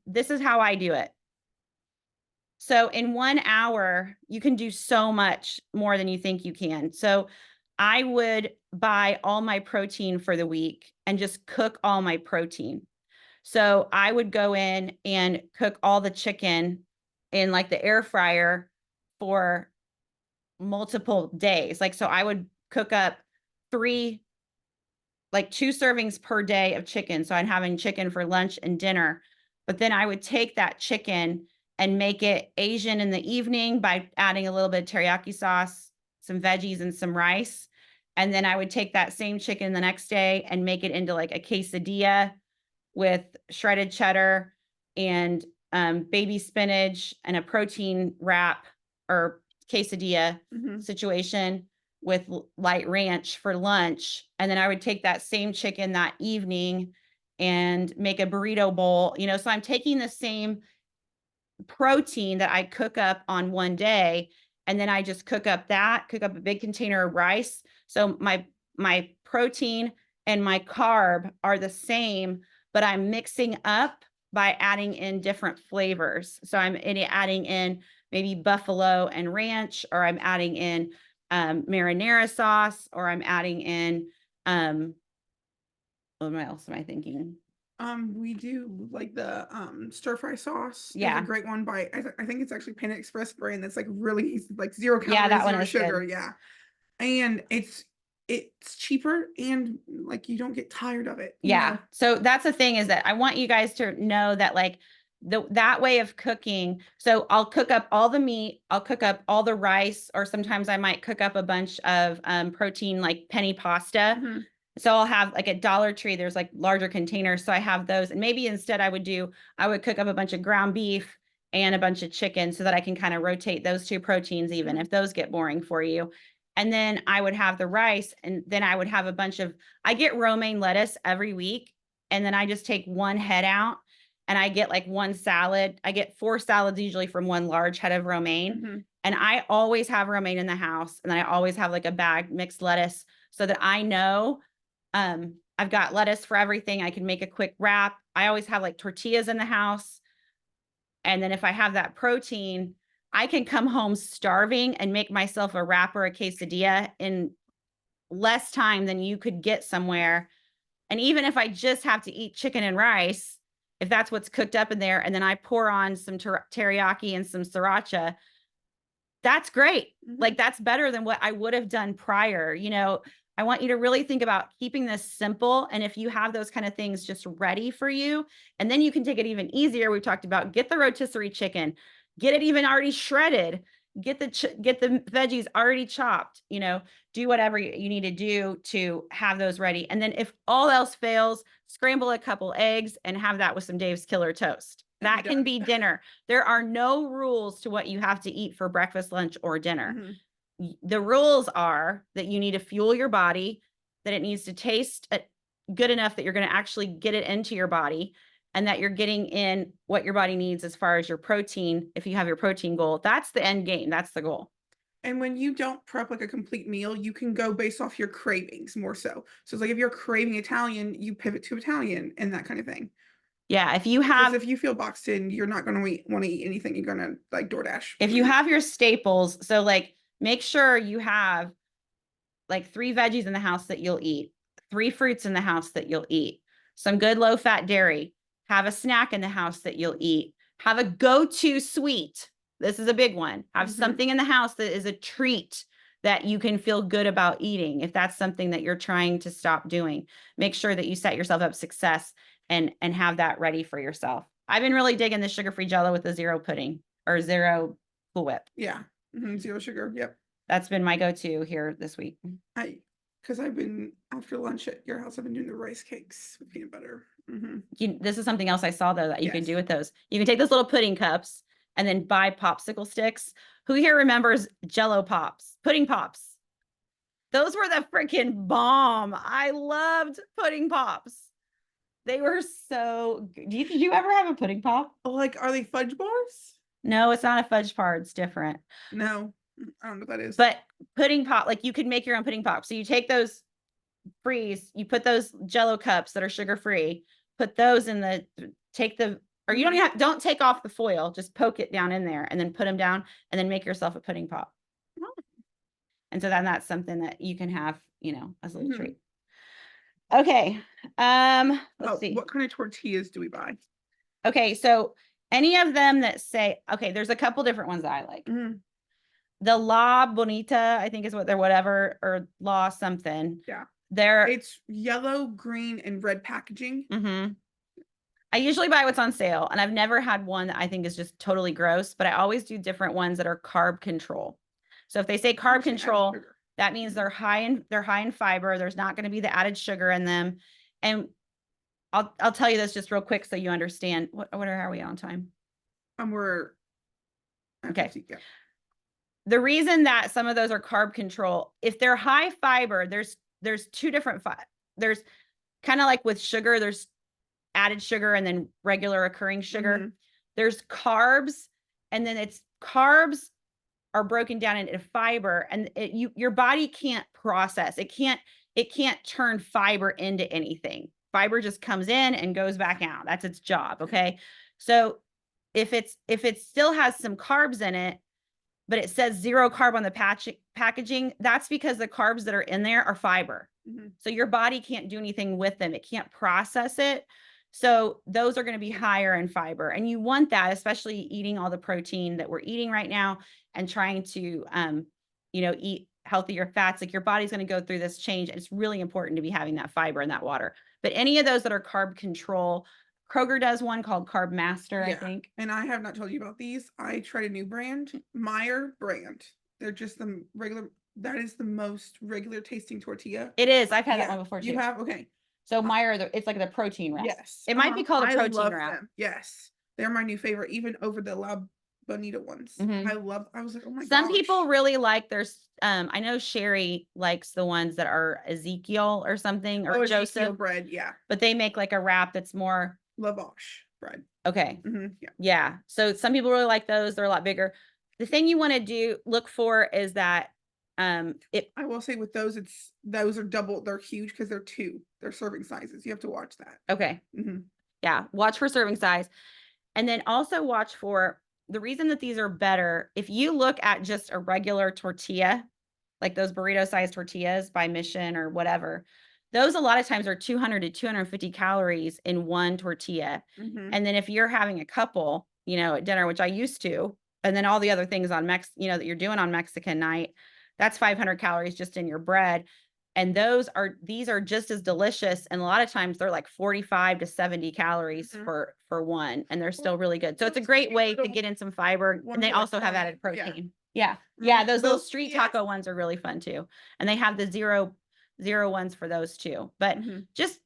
This is how I do it. So in 1 hour, you can do so much more than you think you can. So I would buy all my protein for the week and just cook all my protein. So I would go in and cook all the chicken in like the air fryer for multiple days. Like, so I would cook up 2 servings per day of chicken. So I'm having chicken for lunch and dinner, but then I would take that chicken and make it Asian in the evening by adding a little bit of teriyaki sauce, some veggies, and some rice. And then I would take that same chicken the next day and make it into like a quesadilla with shredded cheddar and baby spinach and a protein wrap or quesadilla situation with light ranch for lunch. And then I would take that same chicken that evening and make a burrito bowl, so I'm taking the same protein that I cook up on one day, and then I just cook up a big container of rice. So my protein and my carb are the same, but I'm mixing up by adding in different flavors. So I'm adding in maybe buffalo and ranch, or I'm adding in marinara sauce, or I'm adding in what else am I thinking? We do like the stir fry sauce. Yeah. There's a great one by I think it's actually Panda Express brand that's like really like 0 calories, Yeah, that one 0 is sugar. good. Yeah. And it's cheaper and like you don't get tired of it. Yeah. So that's the thing, is that I want you guys to know that like that way of cooking. So I'll cook up all the meat, I'll cook up all the rice, or sometimes I might cook up a bunch of protein like penny pasta. So I'll have like at Dollar Tree, there's like larger containers. So I have those. And maybe instead I would cook up a bunch of ground beef and a bunch of chicken so that I can kind of rotate those 2 proteins, even if those get boring for you. And then I would have the rice, and then I would have I get romaine lettuce every week. And then I just take 1 head out and I get like 1 salad. I get 4 salads usually from 1 large head of romaine. And I always have romaine in the house. And then I always have like a bag mixed lettuce so that I know I've got lettuce for everything. I can make a quick wrap. I always have like tortillas in the house. And then if I have that protein, I can come home starving and make myself a wrap or a quesadilla in less time than you could get somewhere. And even if I just have to eat chicken and rice, if that's what's cooked up in there, and then I pour on some teriyaki and some sriracha, that's great. Like that's better than what I would have done prior. I want you to really think about keeping this simple. And if you have those kind of things just ready for you, and then you can take it even easier. We've talked about get the rotisserie chicken, get it even already shredded, get the veggies already chopped, you know, do whatever you need to do to have those ready. And then if all else fails, scramble a couple eggs and have that with some Dave's Killer Toast. That can be dinner. There are no rules to what you have to eat for breakfast, lunch, or dinner. The rules are that you need to fuel your body, that it needs to taste good enough that you're going to actually get it into your body, and that you're getting in what your body needs as far as your protein. If you have your protein goal, that's the end game. That's the goal. And when you don't prep like a complete meal, you can go based off your cravings more so. So it's like if you're craving Italian, you pivot to Italian and that kind of thing. Yeah, if you Because have, if you feel boxed in, you're not going to want to eat anything. You're going to like DoorDash. if you have your staples, so like make sure you have like 3 veggies in the house that you'll eat, 3 fruits in the house that you'll eat, some good low fat dairy, have a snack in the house that you'll eat, have a go-to sweet. This is a big one. Have something in the house that is a treat that you can feel good about eating. If that's something that you're trying to stop doing, make sure that you set yourself up success and have that ready for yourself. I've been really digging the sugar-free Jello with the zero pudding or zero Cool Whip. Yeah. Zero sugar. Yep. That's been my go-to here this week. Because I've been after lunch at your house, I've been doing the rice cakes with peanut butter. This is something else I saw though that you can do with those. You can take those little pudding cups and then buy popsicle sticks. Who here remembers Jello pops, pudding pops? Those were the freaking bomb. I loved pudding pops. They were so good. Did you ever have a pudding pop? Like, are they fudge bars? No, it's not a fudge bar. It's different. No, I don't know what that is. But pudding pop, like you could make your own pudding pop. So you take those you put those Jello cups that are sugar-free, put those in or you don't take off the foil, just poke it down in there and then put them down and then make yourself a pudding pop. And so then that's something that you can have, you know, as a little treat. Okay. Let's see. What kind of tortillas do we buy? Okay. So any of them that say, okay, there's a couple different ones that I like. The La Bonita, I think is what they're whatever, or La something. Yeah. It's yellow, green, and red packaging. I usually buy what's on sale, and I've never had one that I think is just totally gross, but I always do different ones that are carb control. So if they say carb control, that means they're high in fiber. There's not going to be the added sugar in them. And I'll tell you this just real quick so you understand. What are we on time? We're okay. The reason that some of those are carb control, if they're high fiber, there's 2 different there's kind of like with sugar, there's added sugar and then regular occurring sugar. There's carbs, and then it's carbs are broken down into fiber, and your body can't process. It can't turn fiber into anything. Fiber just comes in and goes back out. That's its job. Okay. So if it still has some carbs in it, but it says 0 carb on the packaging, that's because the carbs that are in there are fiber. So your body can't do anything with them. It can't process it. So those are going to be higher in fiber. And you want that, especially eating all the protein that we're eating right now and trying to, eat healthier fats. Like your body's going to go through this change. It's really important to be having that fiber and that water. But any of those that are carb control, Kroger does one called Carb Master, I think. And I have not told you about these. I tried a new brand, Meyer brand. They're just the regular. That is the most regular tasting tortilla. It is. I've had that one before too. You have? Okay. So Meyer, it's like the protein wrap. Yes. It might be called a protein wrap. Them. Yes. They're my new favorite, even over the La Bonita ones. I was like, oh my god. Some people really like I know Sherry likes the ones that are Ezekiel or something, or Joseph. Ezekiel bread, yeah. But they make like a wrap that's more lavash bread. Okay. Yeah. So some people really like those. They're a lot bigger. The thing you want to look for is that I will say with those, those are double, they're huge because they're serving sizes. You have to watch that. Okay. Yeah. Watch for serving size. And then also watch for the reason that these are better. If you look at just a regular tortilla, like those burrito sized tortillas by Mission or whatever, those a lot of times are 200 to 250 calories in one tortilla. And then if you're having a couple, at dinner, which I used to, and then all the other things on that you're doing on Mexican night, that's 500 calories just in your bread. And these are just as delicious. And a lot of times they're like 45 to 70 calories for one, and they're still really good. So it's a great way to get in some fiber, and they also have added protein. Yeah. Those little street taco ones are really fun too. And they have the zero ones for those too. But just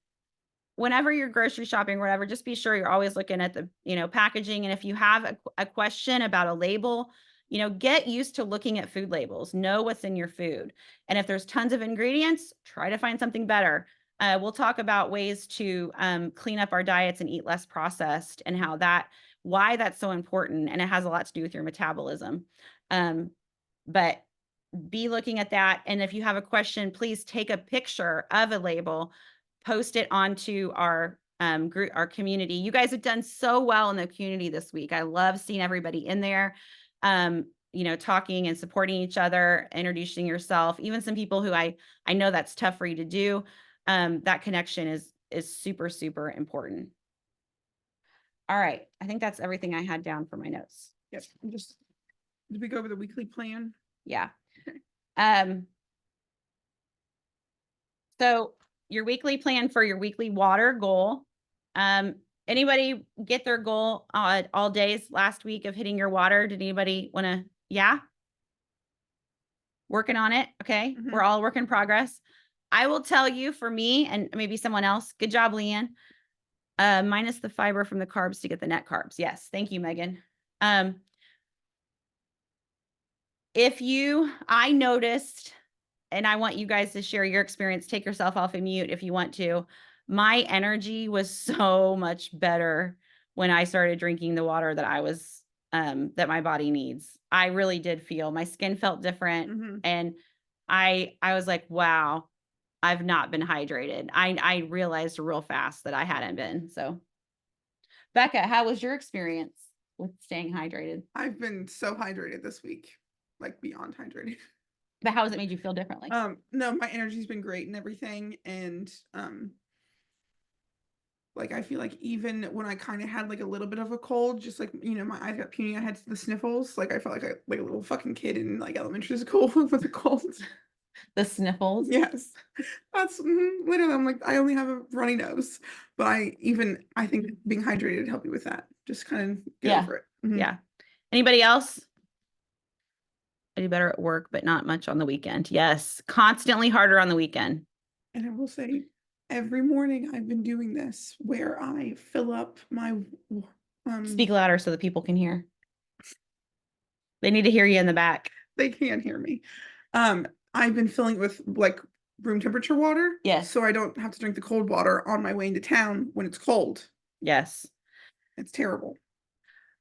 whenever you're grocery shopping or whatever, just be sure you're always looking at the, packaging. And if you have a question about a label, get used to looking at food labels, know what's in your food. And if there's tons of ingredients, try to find something better. We'll talk about ways to clean up our diets and eat less processed, and why that's so important. And it has a lot to do with your metabolism. But be looking at that. And if you have a question, please take a picture of a label, post it onto our group, our community. You guys have done so well in the community this week. I love seeing everybody in there, talking and supporting each other, introducing yourself. Even some people who I know that's tough for you to do. That connection is super, super important. All right. I think that's everything I had down for my notes. Yep. Did we go over the weekly plan? Yeah. So your weekly plan for your weekly water goal. Anybody get their goal all days last week of hitting your water? Did anybody want to? Yeah. Working on it. Okay. We're all work in progress. I will tell you, for me and maybe someone else, good job, Leanne. Minus the fiber from the carbs to get the net carbs. Yes. Thank you, Megan. I noticed, and I want you guys to share your experience, take yourself off of mute if you want to. My energy was so much better when I started drinking the water that my body needs. I really did feel my skin felt different. And I was like, wow, I've not been hydrated. I realized real fast that I hadn't been. So Bekah, how was your experience with staying hydrated? I've been so hydrated this week, like beyond hydrated. But how has it made you feel differently? No, my energy's been great and everything. And like, I feel like even when I kind of had like a little bit of a cold, just like, my eyes got puny, I had the sniffles. Like, I felt like a little fucking kid in like elementary school with a cold. The sniffles? Yes. That's literally, I'm like, I only have a runny nose. But I think being hydrated helped me with that. Just kind of get over it. Yeah. Anybody else? I do better at work, but not much on the weekend. Yes. Constantly harder on the weekend. And I will say, every morning I've been doing this where I fill up my speak louder so that people can hear. They need to hear you in the back. They can't hear me. I've been filling it with like room temperature water. Yes. So I don't have to drink the cold water on my way into town when it's cold. Yes. It's terrible.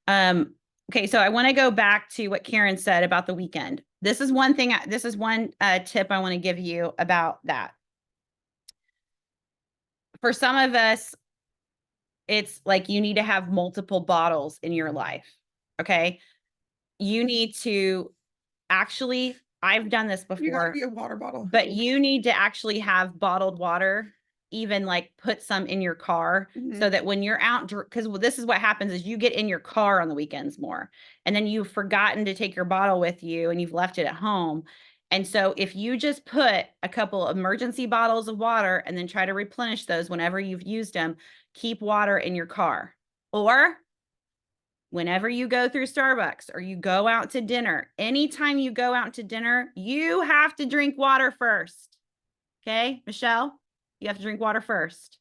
Okay, so I want to go back to what Karen said about the weekend. This is one tip I want to give you about that. For some of us, it's like you need to have multiple bottles in your life. Okay. You need to actually, I've done this before. You gotta be a water bottle. But you need to actually have bottled water, even like put some in your car so that when you're out, because this is what happens is you get in your car on the weekends more, and then you've forgotten to take your bottle with you and you've left it at home. And so if you just put a couple emergency bottles of water and then try to replenish those whenever you've used them, keep water in your car. Or whenever you go through Starbucks or you go out to dinner, anytime you go out to dinner, you have to drink water first. Okay, Michelle, you have to drink water first.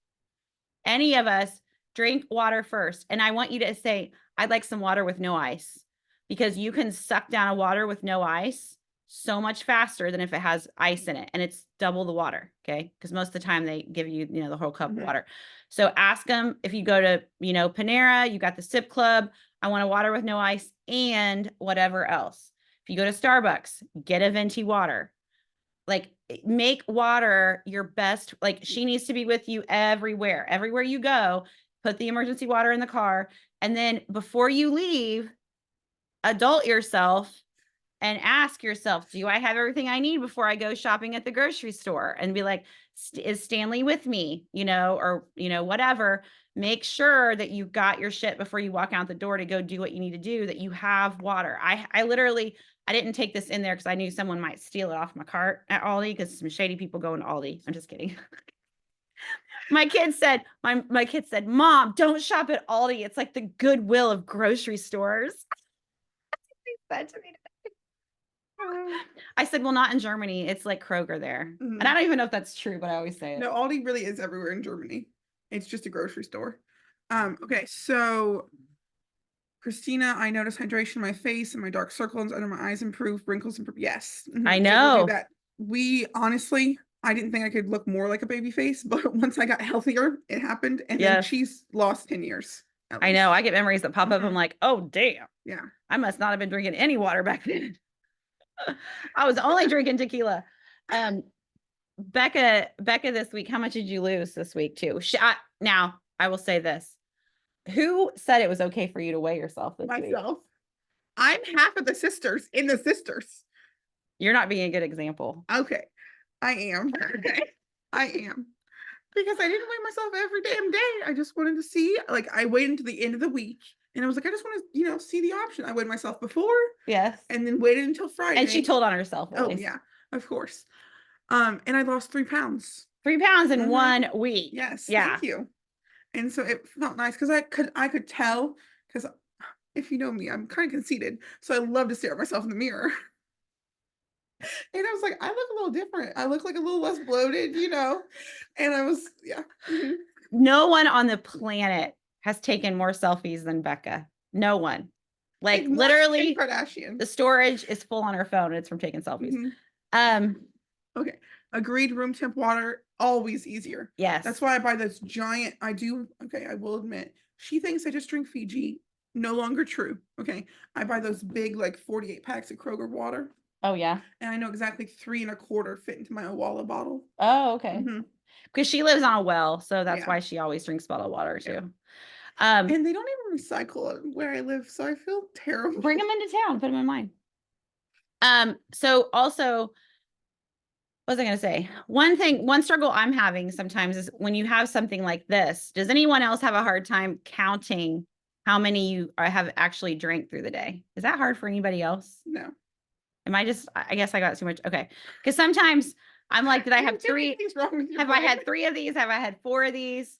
Any of us drink water first. And I want you to say, I'd like some water with no ice, because you can suck down a water with no ice so much faster than if it has ice in it, and it's double the water. Okay. Because most of the time they give you, the whole cup of water. So ask them, if you go to, Panera, you got the Sip Club, I want a water with no ice and whatever else. If you go to Starbucks, get a venti water. Like, make water your best. Like, she needs to be with you everywhere you go. Put the emergency water in the car. And then before you leave, adult yourself and ask yourself, do I have everything I need before I go shopping at the grocery store? And be like, is Stanley with me? Or whatever. Make sure that you got your shit before you walk out the door to go do what you need to do, that you have water. I I didn't take this in there because I knew someone might steal it off my cart at Aldi because some shady people go into Aldi. I'm just kidding. My kid said, Mom, don't shop at Aldi. It's like the Goodwill of grocery stores. Said to me. I said, well, not in Germany. It's like Kroger there. And I don't even know if that's true, but I always say it. No, Aldi really is everywhere in Germany. It's just a grocery store. Okay, so Christina, I noticed hydration in my face and my dark circles under my eyes improve, wrinkles improve. Yes. I It will do know. that. We honestly, I didn't think I could look more like a baby face, but once I got healthier, it happened. And then Yes. she's lost 10 years. I know. I get memories that pop up. I'm Mhm. like, oh, damn. Yeah. I must not have been drinking any water back then. I was only drinking tequila. Bekah, this week, how much did you lose this week too? Now, I will say this. Who said it was okay for you to weigh yourself this week? Myself. I'm half of the sisters in the sisters. You're not being a good example. Okay. I am. Okay. I am. Because I didn't weigh myself every damn day. I just wanted to see, like, I waited until the end of the week. And I was like, I just want to, see the option. I weighed myself before. Yes. And then waited until Friday. And she told on herself. Oh, yeah, of course. And I lost 3 pounds. 3 pounds in 1 week. Yes. Yeah. Thank you. And so it felt nice because I could tell, because if you know me, I'm kind of conceited. So I love to stare at myself in the mirror. And I was like, I look a little different. I look like a little less bloated, And I was, yeah. Mm-hmm. No one on the planet has taken more selfies than Bekah. No one. Like literally, Kardashian. the storage is full on her phone. And it's from taking selfies. Mm-hmm. Okay. Agreed. Room temp water, always easier. Yes. That's why I buy this giant. I will admit, she thinks I just drink Fiji. No longer true. Okay. I buy those big, like 48 packs of Kroger water. Oh, yeah. And I know exactly 3 1/4 fit into my Owala bottle. Oh, okay. Because she lives on a well. So that's Yeah. why she always drinks bottled water too. Yeah. And they don't even recycle where I live. So I feel terrible. Bring them into town. Put them in mine. So also, what was I going to say? One struggle I'm having sometimes is when you have something like this, does anyone else have a hard time counting how many you have actually drank through the day? Is that hard for anybody else? No. I guess I got too much. Okay. Because sometimes I'm like, did I have 3? Have I had 3 of these? Have I had 4 of these?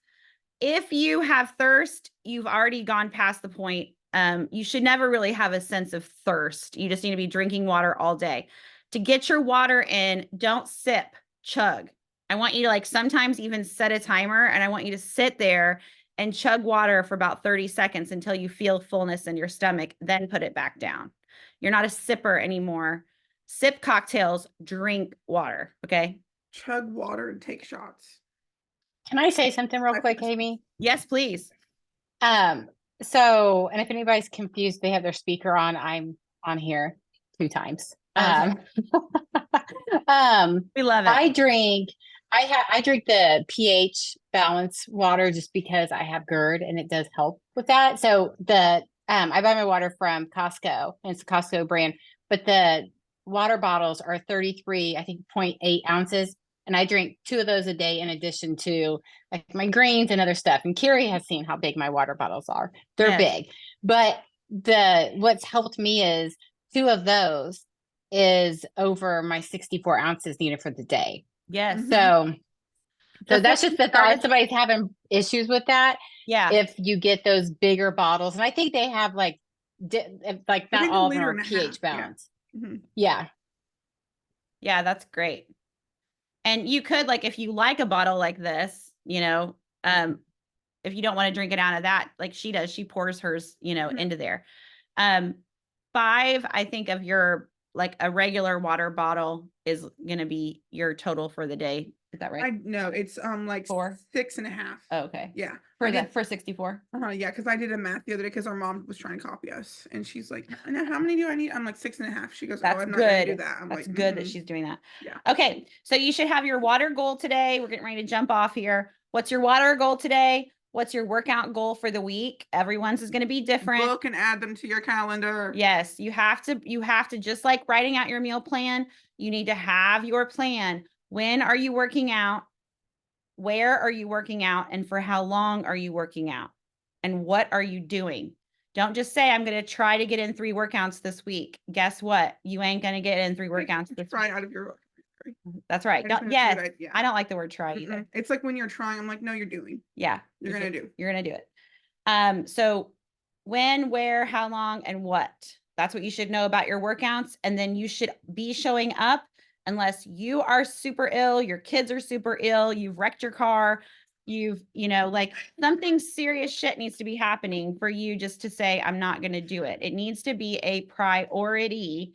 If you have thirst, you've already gone past the point. You should never really have a sense of thirst. You just need to be drinking water all day. To get your water in, don't sip, chug. I want you to sometimes even set a timer, and I want you to sit there and chug water for about 30 seconds until you feel fullness in your stomach, then put it back down. You're not a sipper anymore. Sip cocktails, drink water. Okay. Chug water and take shots. Can I say something real quick, Amy? Yes, please. So, and if anybody's confused, they have their speaker on. I'm on here 2 times. We love it. I drink the pH balance water just because I have GERD and it does help with that. So I buy my water from Costco, and it's a Costco brand, but the water bottles are 33, I think 0.8 ounces. And I drink 2 of those a day in addition to my greens and other stuff. And Carrie has seen how big my water bottles are. They're big. But what's helped me is 2 of those is over my 64 ounces needed for the day. Yes. So that's just the thought. If somebody's having issues with that. Yeah. If you get those bigger bottles, and I think they have not all of them are pH balance. Yeah. Yeah, that's great. And you could, if you like a bottle like this, if you don't want to drink it out of that, like she does, she pours hers, into there. 5, I think of your, a regular water bottle is going to be your total for the day. Is that right? No, it's 4, 6.5. Oh, okay. Yeah. For 64. Yeah, because I did a math the other day because our mom was trying to copy us, and she's like, "Now, how many do I need?" I'm like 6.5. She goes, That's "Oh, I'm not good. gonna do that." I'm That's like, good that she's doing that. Yeah. Okay, so you should have your water goal today. We're getting ready to jump off here. What's your water goal today? What's your workout goal for the week? Everyone's is going to be different. Book and add them to your calendar. Yes, you have to, just like writing out your meal plan, you need to have your plan. When are you working out? Where are you working out? And for how long are you working out? And what are you doing? Don't just say, I'm going to try to get in 3 workouts this week. Guess what? You ain't going to get in 3 workouts this Try week. out of your. That's right. I just Don't, wanna see yes. what yeah. I don't like the word try either. Mm-mm. It's like when you're trying, I'm like, no, you're doing. Yeah. You're gonna do. You're going to do it. So when, where, how long, and what? That's what you should know about your workouts. And then you should be showing up unless you are super ill, your kids are super ill, you've wrecked your car, like something serious shit needs to be happening for you just to say, I'm not going to do it. It needs to be a priority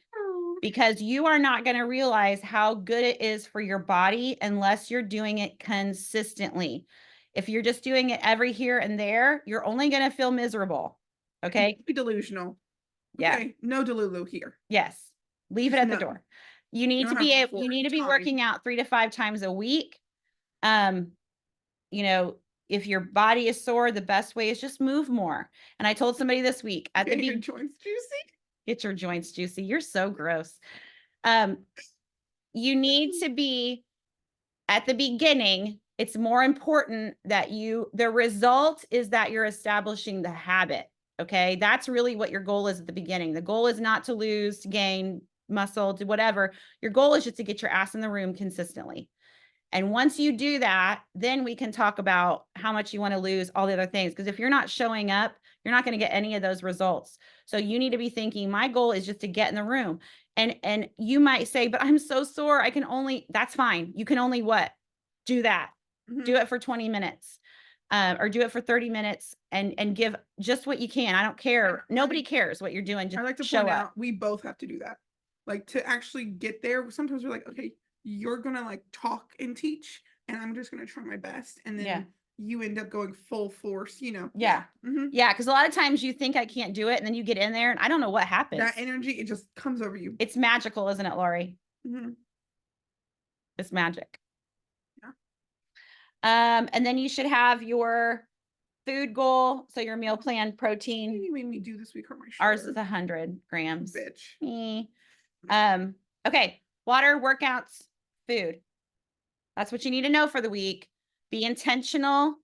because you are not going to realize how good it is for your body unless you're doing it consistently. If you're just doing it every here and there, you're only going to feel miserable. Okay. Be delusional. Yeah. Okay. No delulu here. Yes. Leave it Just at the no. door. You need You to don't be have you need to be time. working out 3 to 5 times a week. If your body is sore, the best way is just move more. And I told somebody this week at the Get your joints juicy. Get your joints juicy. You're so gross. You need to be at the beginning. It's more important that the result is that you're establishing the habit. Okay. That's really what your goal is at the beginning. The goal is not to lose, to gain muscle, to whatever. Your goal is just to get your ass in the room consistently. And once you do that, then we can talk about how much you want to lose, all the other things. Because if you're not showing up, you're not going to get any of those results. So you need to be thinking, my goal is just to get in the room. And you might say, but I'm so sore. That's fine. You can only what? Do that. Do it for 20 minutes. Or do it for 30 minutes and give just what you can. I don't care. Nobody cares what you're doing. Just I like to show point up. out, we both have to do that. Like to actually get there. Sometimes we're like, okay, you're going to like talk and teach, and I'm just going to try my best. And then you end up going full force, Yeah. Yeah. Cause a lot of times you think I can't do it. And then you get in there and I don't know what happens. That energy, it just comes over you. It's magical, isn't it, Lori? It's magic. Yeah. And then you should have your food goal. So your meal plan protein. You made me do this week. Ours is 100 grams. Bitch. Okay. Water, workouts, food. That's what you need to know for the week. Be intentional.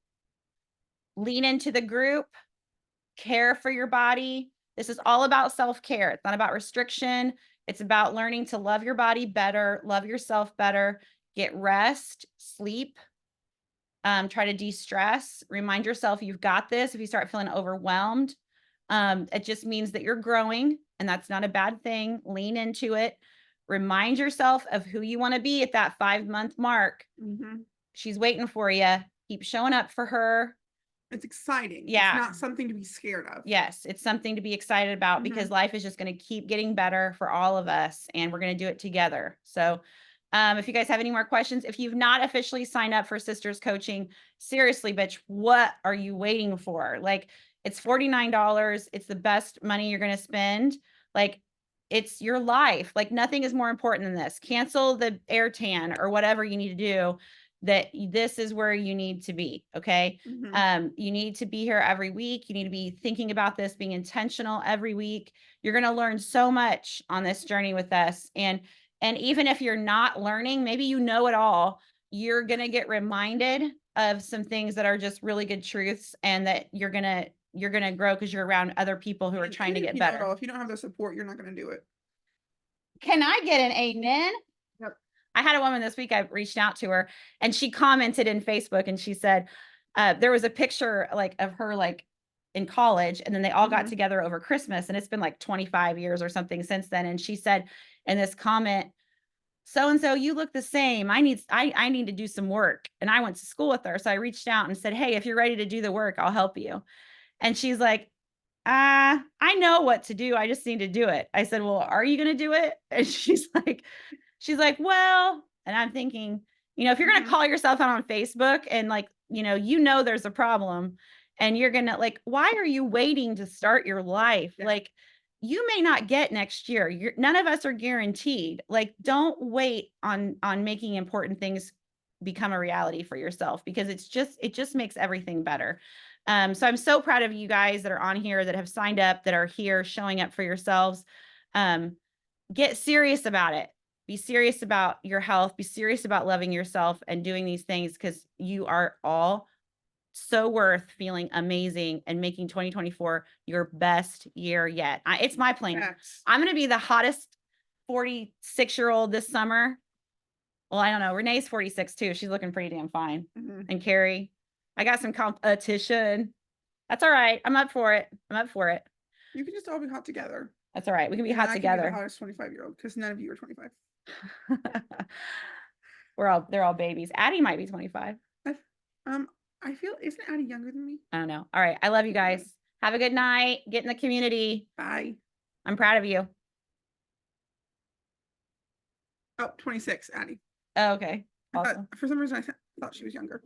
Lean into the group. Care for your body. This is all about self-care. It's not about restriction. It's about learning to love your body better, love yourself better, get rest, sleep. Try to de-stress. Remind yourself you've got this. If you start feeling overwhelmed, it just means that you're growing, and that's not a bad thing. Lean into it. Remind yourself of who you want to be at that 5-month mark. She's waiting for you. Keep showing up for her. It's exciting. Yeah. It's not something to be scared of. Yes. It's something to be excited about because life is just going to keep getting better for all of us, and we're going to do it together. So, if you guys have any more questions, if you've not officially signed up for Sisters Coaching, seriously, bitch, what are you waiting for? Like, it's $49. It's the best money you're going to spend. Like, it's your life. Like, nothing is more important than this. Cancel the air tan or whatever you need to do. That this is where you need to be. Okay. You need to be here every week. You need to be thinking about this, being intentional every week. You're going to learn so much on this journey with us. And even if you're not learning, maybe you know it all, you're going to get reminded of some things that are just really good truths, and that you're going to grow because you're around other people who are trying to get better. If you don't have the support, you're not going to do it. Can I get an amen? Yep. I had a woman this week, I reached out to her, and she commented in Facebook, and she said, there was a picture like of her like in college, and then they all got together over Christmas, and it's been like 25 years or something since then. And she said in this comment, so-and-so, you look the same. I need to do some work. And I went to school with her. So I reached out and said, hey, if you're ready to do the work, I'll help you. And she's like, I know what to do. I just need to do it. I said, well, are you going to do it? And she's like, well, and I'm thinking, if you're going to call yourself out on Facebook and like, there's a problem, and you're going to like, why are you waiting to start your life? Yeah. Like, you may not get next year. None of us are guaranteed. Like, don't wait on making important things become a reality for yourself, because it just makes everything better. So I'm so proud of you guys that are on here, that have signed up, that are here showing up for yourselves. Get serious about it. Be serious about your health. Be serious about loving yourself and doing these things, because you are all so worth feeling amazing and making 2024 your best year yet. It's my plan. Facts. I'm going to be the hottest 46-year-old this summer. Well, I don't know. Renee's 46 too. She's looking pretty damn fine. And Carrie, I got some competition. That's all right. I'm up for it. You can just all be hot together. That's all right. We can be And hot I together. Can be the hottest 25-year-old because none of you are 25. They're all babies. Addie might be 25. I feel, isn't Addie younger than me? I don't know. All right. I love you guys. Have a good night. Get in the community. Bye. I'm proud of you. Oh, 26, Addie. Oh, okay. I Awesome. thought, for some reason, I thought she was younger.